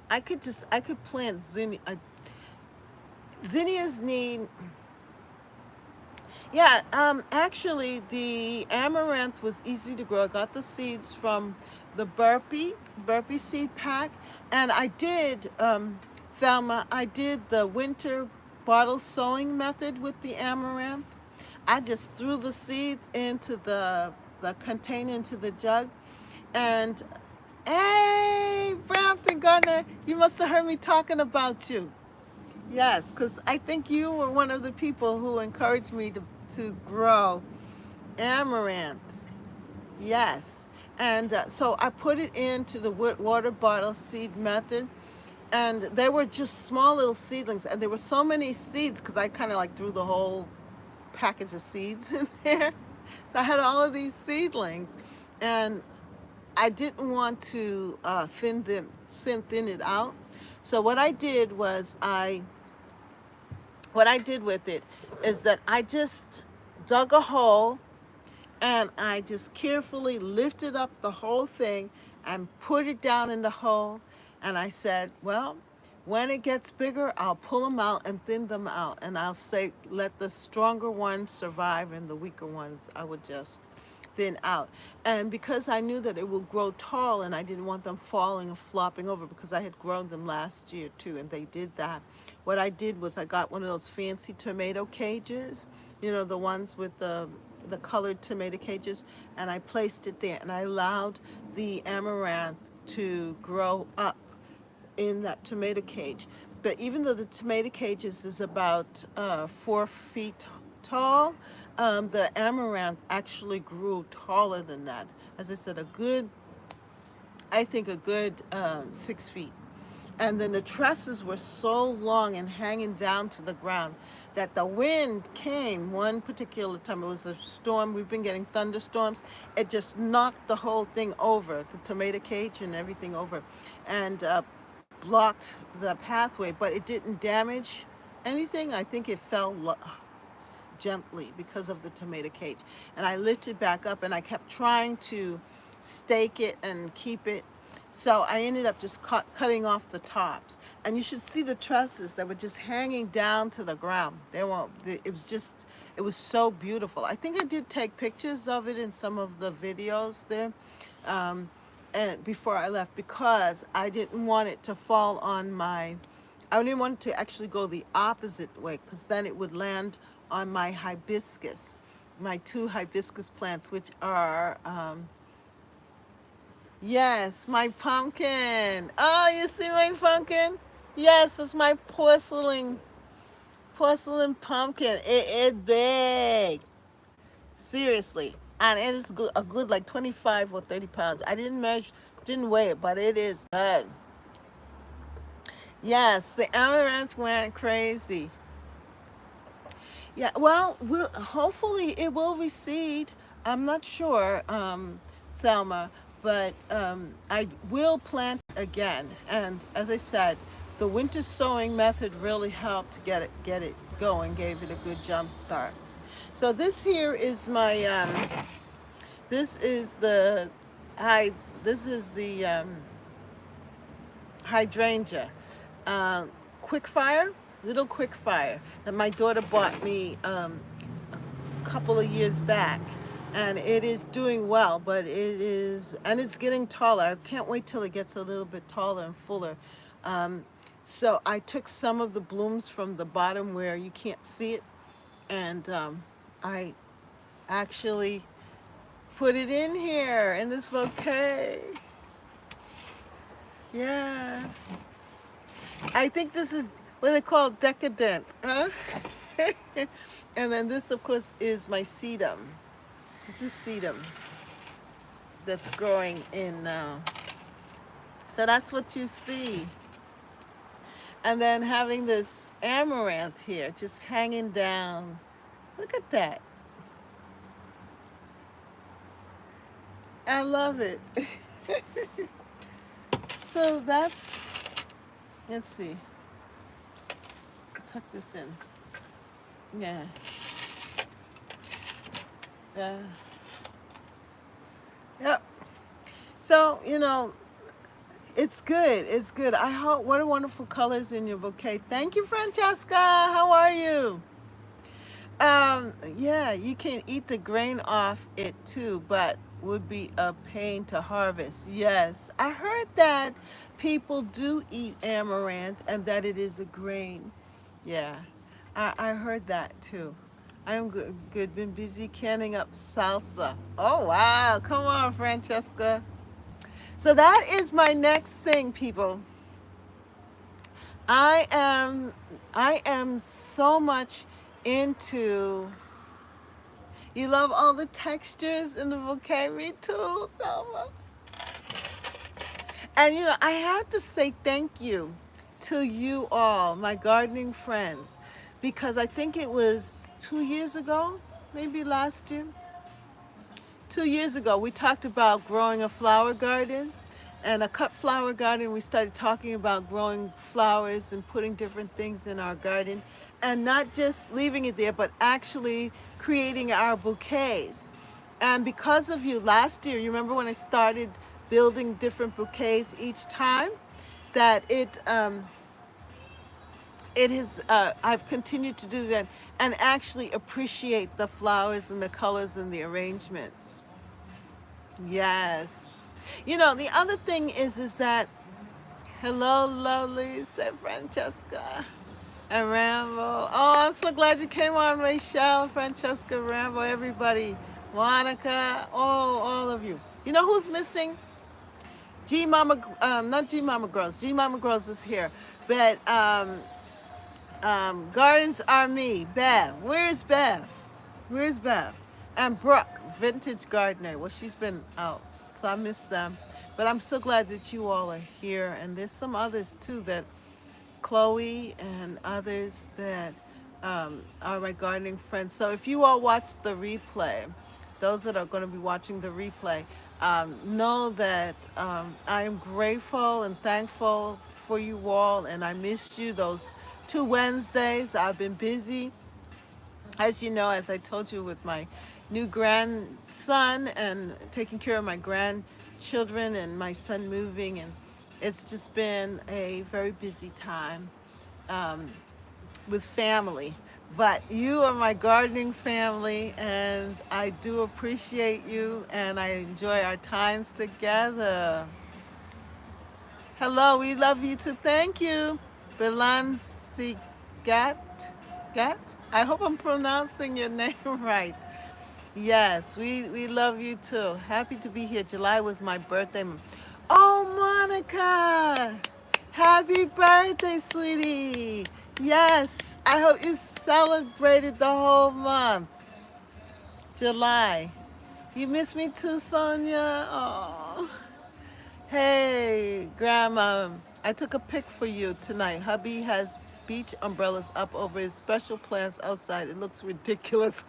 I could plant zinnia. Zinnias need, yeah, actually the amaranth was easy to grow. I got the seeds from the burpee seed pack, and I did, Thelma, I did the winter bottle sowing method with the amaranth. I just threw the seeds into the container, into the jug, and hey, Brampton Gardner, you must have heard me talking about you. Yes, because I think you were one of the people who encouraged me to grow amaranth. Yes. And so I put it into the water bottle seed method. And they were just small little seedlings. And there were so many seeds because I kind of like threw the whole package of seeds in there. So I had all of these seedlings. And I didn't want to thin it out. So what I did was what I did with it is that I just dug a hole, and I just carefully lifted up the whole thing and put it down in the hole. And I said, well, when it gets bigger, I'll pull them out and thin them out. And I'll say, let the stronger ones survive and the weaker ones I would just thin out. And because I knew that it would grow tall and I didn't want them falling and flopping over, because I had grown them last year too, and they did that. What I did was I got one of those fancy tomato cages, you know, the ones with the colored tomato cages, and I placed it there, and I allowed the amaranth to grow up in that tomato cage. But even though the tomato cages is about 4 feet tall, the amaranth actually grew taller than that. As I said, I think a good 6 feet. And then the trusses were so long and hanging down to the ground that the wind came one particular time. It was a storm. We've been getting thunderstorms. It just knocked the whole thing over, the tomato cage and everything over, and blocked the pathway. But it didn't damage anything. I think it fell gently because of the tomato cage. And I lifted back up, and I kept trying to stake it and keep it. So I ended up just cutting off the tops. And you should see the trusses that were just hanging down to the ground. It was so beautiful. I think I did take pictures of it in some of the videos there, and before I left, because I didn't want it to fall on I didn't want it to actually go the opposite way, because then it would land on my hibiscus, my 2 hibiscus plants, which are, yes, my pumpkin. Oh, you see my pumpkin? Yes, it's my porcelain pumpkin. It big. Seriously. And it is good, a good like 25 or 30 pounds. I didn't measure, didn't weigh it, but it is good. Yes, the amaranth went crazy. Yeah, well, hopefully it will recede. I'm not sure, Thelma, but I will plant again. And as I said, the winter sowing method really helped to get it going, gave it a good jump start. So this here is my this is the high this is the hydrangea, uh, quick fire, little quick fire that my daughter bought me a couple of years back, and it is doing well. But it's getting taller. I can't wait till it gets a little bit taller and fuller. Um, so I took some of the blooms from the bottom where you can't see it, and I actually put it in here in this bouquet. Yeah. I think this is what they call decadent, huh? And then this, of course, is my sedum. This is sedum that's growing in now. So that's what you see. And then having this amaranth here just hanging down. Look at that. I love it. So that's, let's see, tuck this in. Yeah. Yeah. Yep. So, it's good. It's good. I hope, what a wonderful colors in your bouquet. Thank you, Francesca. How are you? Yeah, you can eat the grain off it too, but would be a pain to harvest. Yes, I heard that people do eat amaranth and that it is a grain. Yeah, I heard that too. I'm good, good. Been busy canning up salsa. Oh, wow. Come on, Francesca. So that is my next thing, people. I am I am so much into, you love all the textures in the bouquet, me too, Thelma. And I have to say thank you to you all, my gardening friends, because I think it was 2 years ago, maybe last year. 2 years ago, we talked about growing a flower garden and a cut flower garden. We started talking about growing flowers and putting different things in our garden and not just leaving it there, but actually creating our bouquets. And because of you last year, you remember when I started building different bouquets each time, that it has I've continued to do that and actually appreciate the flowers and the colors and the arrangements. Yes. The other thing is that, hello, lovely, said Francesca and Rambo. Oh, I'm so glad you came on, Rachel, Francesca, Rambo, everybody. Monica, oh, all of you. You know who's missing? G Mama, not G Mama Girls. G Mama Girls is here. But Gardens are me. Bev. Where's Bev? Where's Bev? And Brooke, Vintage Gardener. Well, she's been out, so I miss them. But I'm so glad that you all are here. And there's some others too, that Chloe and others that are my gardening friends. So if you all watch the replay, those that are going to be watching the replay, know that I am grateful and thankful for you all. And I missed you those 2 Wednesdays. I've been busy, as you know, as I told you, with my new grandson and taking care of my grandchildren and my son moving, and it's just been a very busy time um, with family. But you are my gardening family, and I do appreciate you, and I enjoy our times together. Hello, we love you too. Thank you, Belansi Gat. I hope I'm pronouncing your name right. Yes, we love you too. Happy to be here. July was my birthday. Oh, Monica. Happy birthday, sweetie. Yes, I hope you celebrated the whole month, July. You miss me too, Sonia? Oh. Hey, Grandma, I took a pic for you tonight. Hubby has beach umbrellas up over his special plants outside. It looks ridiculous.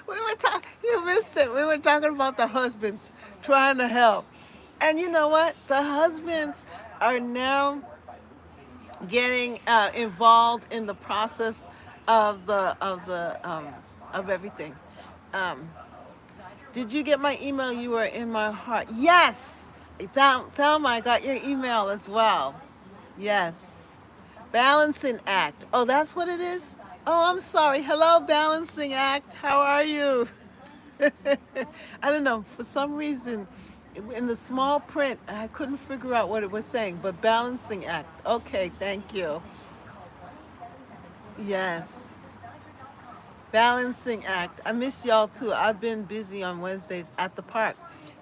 We were talking, you missed it. We were talking about the husbands trying to help. And you know what? The husbands are now getting involved in the process of everything. Um, did you get my email? You were in my heart. Yes, Thelma, I got your email as well. Yes, balancing act. Oh, that's what it is. Oh, I'm sorry. Hello, balancing act. How are you? I don't know. For some reason, in the small print, I couldn't figure out what it was saying. But balancing act. Okay, thank you. Yes. Balancing act. I miss y'all too. I've been busy on Wednesdays at the park.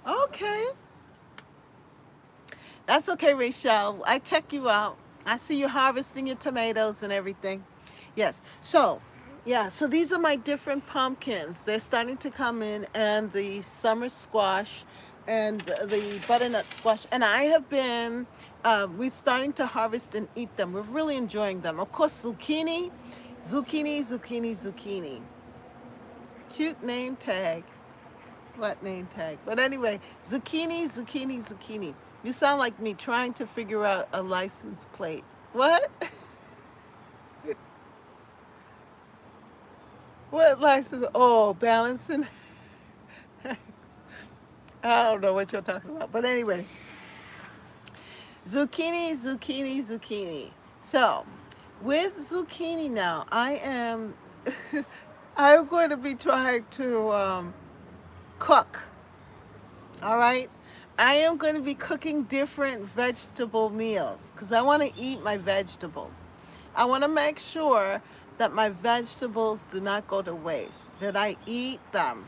Okay. That's okay, Rachel. I check you out. I see you harvesting your tomatoes and everything. Yes. So, yeah, so these are my different pumpkins. They're starting to come in, and the summer squash and the butternut squash. And I have been, we're starting to harvest and eat them. We're really enjoying them. Of course, zucchini, zucchini, zucchini, zucchini. Cute name tag. What name tag? But anyway, zucchini, zucchini, zucchini. You sound like me trying to figure out a license plate. What? What license? Oh, balancing. I don't know what you're talking about. But anyway, zucchini, zucchini, zucchini. So, with zucchini now, I'm going to be trying to cook. All right. I am going to be cooking different vegetable meals because I want to eat my vegetables. I want to make sure that my vegetables do not go to waste, that I eat them.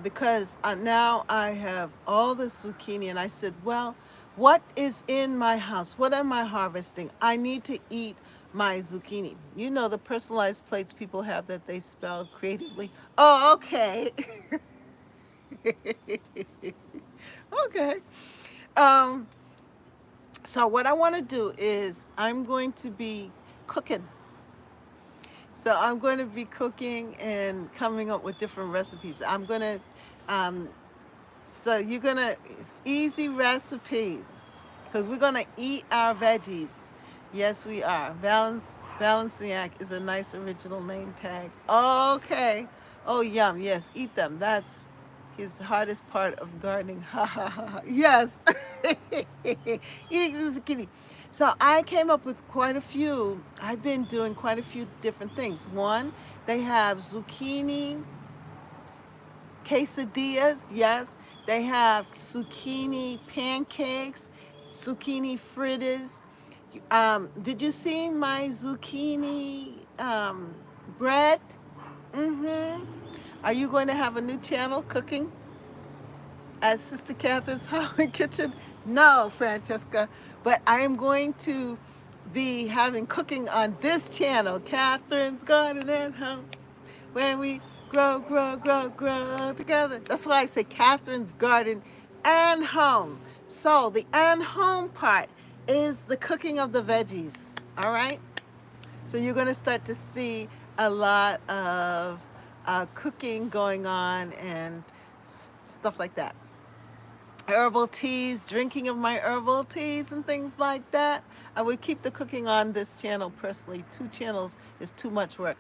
Because now I have all the zucchini, and I said, well, what is in my house? What am I harvesting? I need to eat my zucchini. You know the personalized plates people have that they spell creatively. Oh, okay. Okay. Um, so what I want to do is I'm going to be cooking. So I'm going to be cooking and coming up with different recipes. I'm going to, um, so you're going to, it's easy recipes because we're going to eat our veggies. Yes, we are. Balancing Act is a nice original name tag. Okay. Oh, yum. Yes, eat them. That's his hardest part of gardening. Ha ha ha ha. Yes. Eating the zucchini. So I came up with quite a few. I've been doing quite a few different things. One, they have zucchini quesadillas. Yes. They have zucchini pancakes, zucchini fritters. Did you see my zucchini bread? Mm-hmm. Are you going to have a new channel cooking at Sister Catherine's Home Kitchen? No, Francesca, but I am going to be having cooking on this channel, Catherine's Garden and Home, where we grow, grow, grow, grow together. That's why I say Catherine's Garden and Home. So the and home part is the cooking of the veggies, all right? So you're going to start to see a lot of cooking going on and stuff like that. Herbal teas, drinking of my herbal teas and things like that. I would keep the cooking on this channel personally. 2 channels is too much work.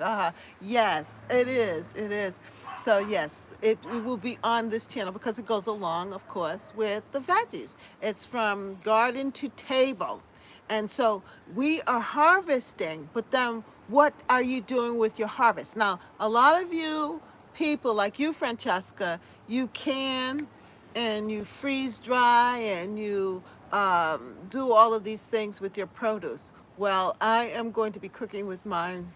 Yes, it is. It is. So yes, it will be on this channel because it goes along, of course, with the veggies. It's from garden to table. And so we are harvesting, but then what are you doing with your harvest? Now, a lot of you people, like you, Francesca, you can and you freeze dry and you do all of these things with your produce. Well, I am going to be cooking with mine,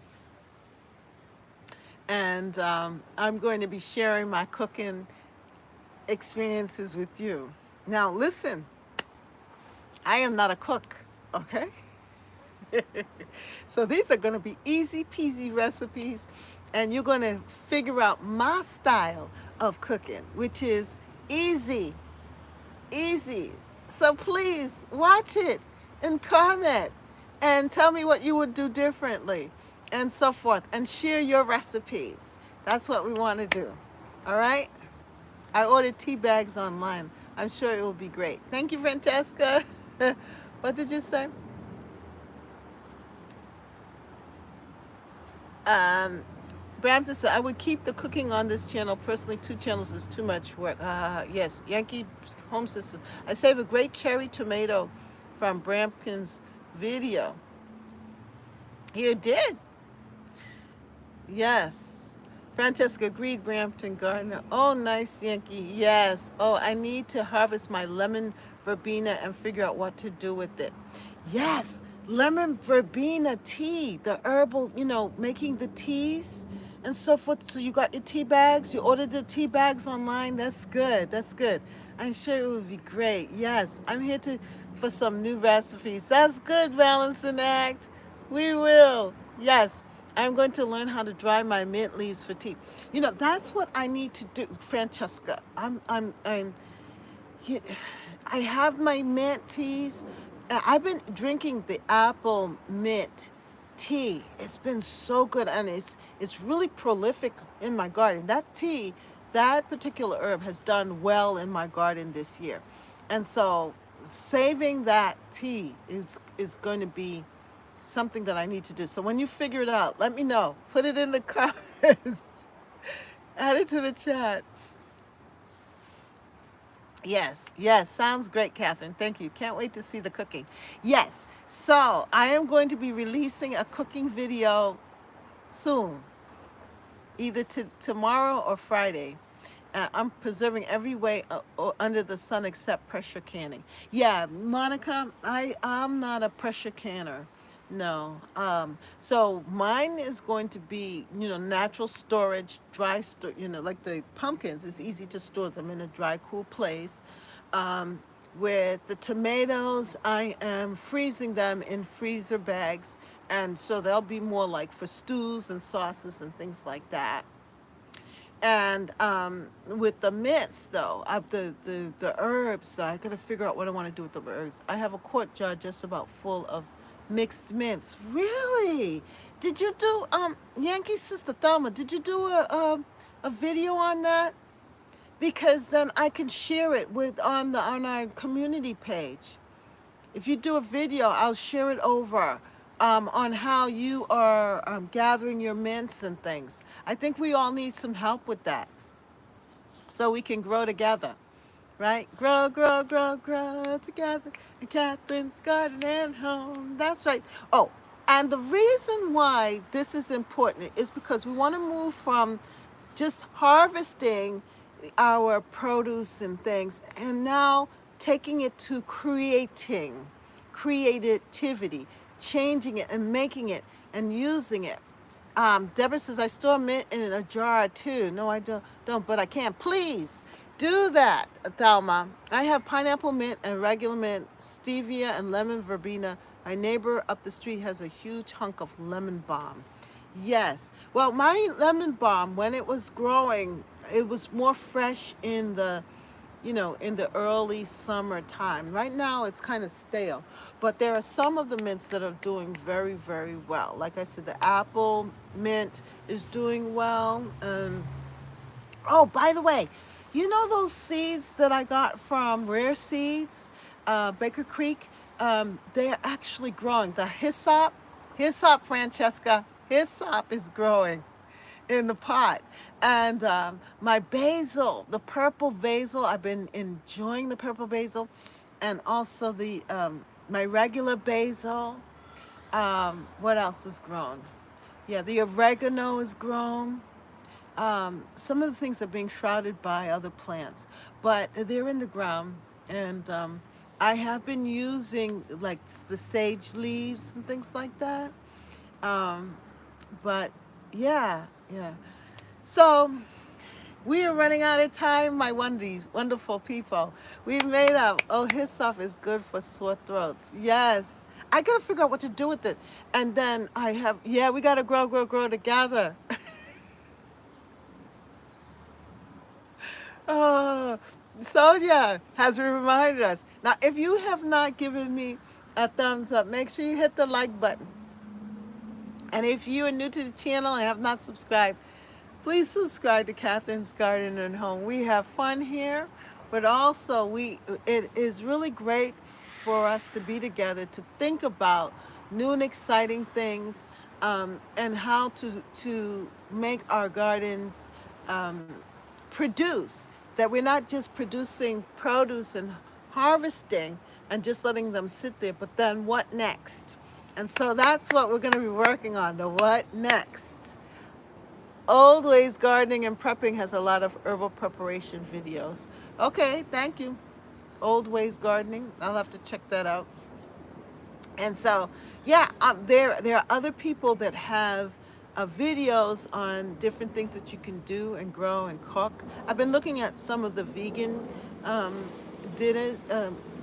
and I'm going to be sharing my cooking experiences with you. Now listen, I am not a cook, okay? So these are going to be easy peasy recipes, and you're going to figure out my style of cooking, which is easy, easy. So please watch it and comment and tell me what you would do differently and so forth, and share your recipes. That's what we want to do. All right? I ordered tea bags online. I'm sure it will be great. Thank you, Francesca. What did you say? Um, Brampton said, I would keep the cooking on this channel. Personally, 2 channels is too much work. Yes, Yankee Home Sisters. I saved a great cherry tomato from Brampton's video. You did? Yes. Francesca agreed, Brampton Gardner. Oh, nice, Yankee. Yes. Oh, I need to harvest my lemon verbena and figure out what to do with it. Yes, lemon verbena tea, the herbal, making the teas and so forth. So you got your tea bags, you ordered the tea bags online. That's good. That's good. I'm sure it would be great. Yes, I'm here for some new recipes. That's good, Balance and Act. We will. Yes, I'm going to learn how to dry my mint leaves for tea. That's what I need to do, Francesca. You- I have my mint teas. I've been drinking the apple mint tea. It's been so good, and it's really prolific in my garden. That tea, that particular herb has done well in my garden this year. And so saving that tea is going to be something that I need to do. So when you figure it out, let me know. Put it in the comments. Add it to the chat. Yes, yes, sounds great, Catherine. Thank you. Can't wait to see the cooking. Yes, so I am going to be releasing a cooking video soon, either tomorrow or Friday. I'm preserving every way under the sun except pressure canning. Yeah, Monica, I'm not a pressure canner. No. So mine is going to be, natural storage, dry store. Like the pumpkins, it's easy to store them in a dry, cool place. Um, with the tomatoes, I am freezing them in freezer bags, and so they'll be more like for stews and sauces and things like that. And with the mints, though, the herbs, I got to figure out what I want to do with the herbs. I have a quart jar just about full of mixed mints. Really? Did you do Yankee Sister Thelma? Did you do a video on that? Because then I can share it on our community page. If you do a video, I'll share it over on how you are gathering your mints and things. I think we all need some help with that so we can grow together, right? Grow, grow, grow, grow together in Catherine's Garden and Home. That's right. Oh, and the reason why this is important is because we want to move from just harvesting our produce and things and now taking it to creativity, changing it and making it and using it. Deborah says, I store mint in a jar too. No, I don't, but I can't. Please do that, Thelma. I have pineapple mint and regular mint, stevia and lemon verbena. My neighbor up the street has a huge hunk of lemon balm. Yes. Well, my lemon balm, when it was growing, it was more fresh in the early summertime. Right now, it's kind of stale. But there are some of the mints that are doing very, very well. Like I said, the apple mint is doing well. Oh, by the way, you know those seeds that I got from Rare Seeds, Baker Creek? They're actually growing. The hyssop, Francesca, hyssop is growing in the pot. And my basil, the purple basil, I've been enjoying the purple basil, and also the my regular basil. What else is grown? Yeah, the oregano is grown. Some of the things are being shrouded by other plants, but they're in the ground. And I have been using like the sage leaves and things like that. Um, but yeah, yeah. So We are running out of time, my wonderful people. We've made up. Oh, his stuff is good for sore throats. Yes. I gotta figure out what to do with it. And then I have, yeah, we gotta grow, grow, grow together. Oh, Sonia has reminded us. Now, if you have not given me a thumbs up, make sure you hit the like button. And if you are new to the channel and have not subscribed, please subscribe to Catherine's Garden and Home. We have fun here, but also it is really great for us to be together to think about new and exciting things, and how to make our gardens produce. That we're not just producing produce and harvesting and just letting them sit there, but then what next? And so that's what we're going to be working on, the what next. Old Ways Gardening and Prepping has a lot of herbal preparation videos. Okay, thank you. Old Ways Gardening. I'll have to check that out. And so, yeah, there are other people that have videos on different things that you can do and grow and cook. I've been looking at some of the vegan um, dinner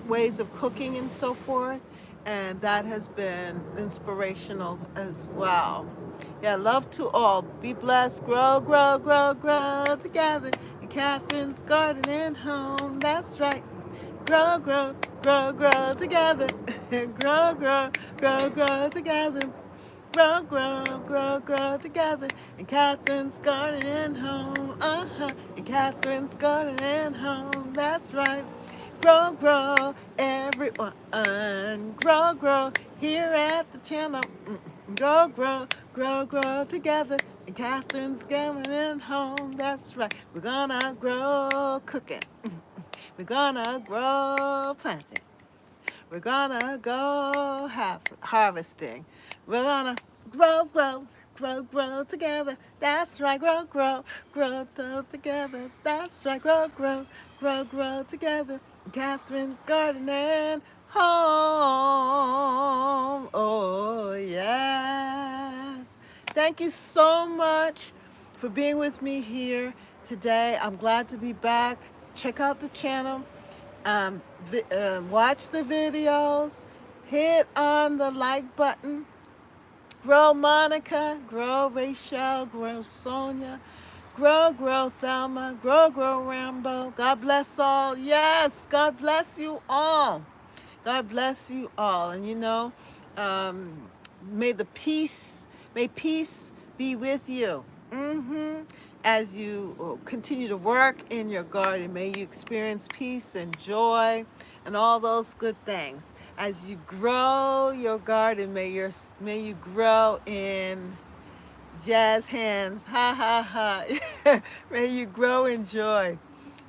ways of cooking and so forth, and that has been inspirational as well. Yeah, love to all. Be blessed. Grow, grow, grow, grow together in Catherine's Garden and Home. That's right. Grow, grow, grow, grow together. Grow, grow, grow, grow together. Grow, grow, grow, grow together in Catherine's Garden and Home. In Catherine's Garden and Home. That's right. Grow, grow, everyone. Grow, grow here at the channel. Grow, grow, grow, grow together in Catherine's Garden and Home. That's right. We're gonna grow cooking. We're gonna grow planting. We're gonna go harvesting. We're gonna grow, grow, grow, grow together. That's right. Grow, grow, grow, grow together. That's right. Grow, grow, grow, grow together. Catherine's Garden and Home. Oh, yes. Thank you so much for being with me here today. I'm glad to be back. Check out the channel. Watch the videos. Hit on the like button. Grow Monica. Grow Rachel. Grow Sonia. Grow, grow Thelma. Grow, grow Rambo. God bless all. Yes, God bless you all. God bless you all. And um, may peace be with you. As you continue to work in your garden, may you experience peace and joy and all those good things. As you grow your garden, may you grow in jazz hands. Ha ha ha. May you grow in joy.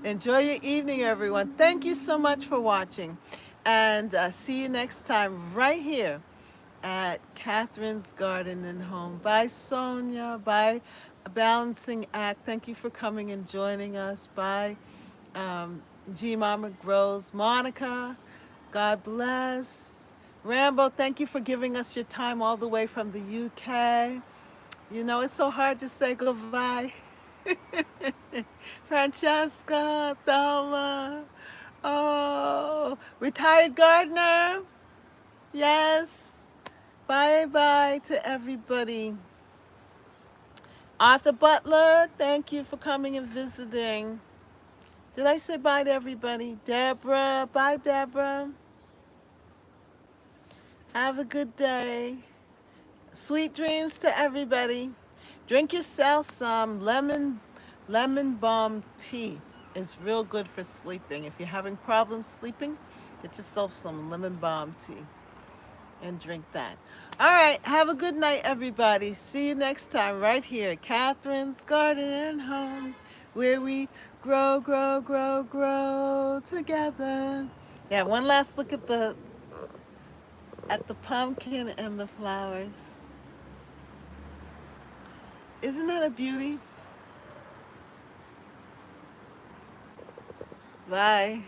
Enjoy your evening, everyone. Thank you so much for watching. And see you next time right here at Catherine's Garden and Home. Bye, Sonia. Bye, Balancing Act. Thank you for coming and joining us. Bye, G Mama Grows. Monica, God bless. Rambo, thank you for giving us your time all the way from the UK. You know, it's so hard to say goodbye. Francesca, Thelma. Oh, retired gardener. Yes. Bye-bye to everybody. Arthur Butler, thank you for coming and visiting. Did I say bye to everybody? Deborah, bye, Deborah. Have a good day. Sweet dreams to everybody. Drink yourself some lemon balm tea. It's real good for sleeping. If you're having problems sleeping, get yourself some lemon balm tea and drink that. All right, have a good night, everybody. See you next time right here at Catherine's Garden and Home, where we grow, grow, grow, grow together. Yeah, one last look at the pumpkin and the flowers. Isn't that a beauty? Bye.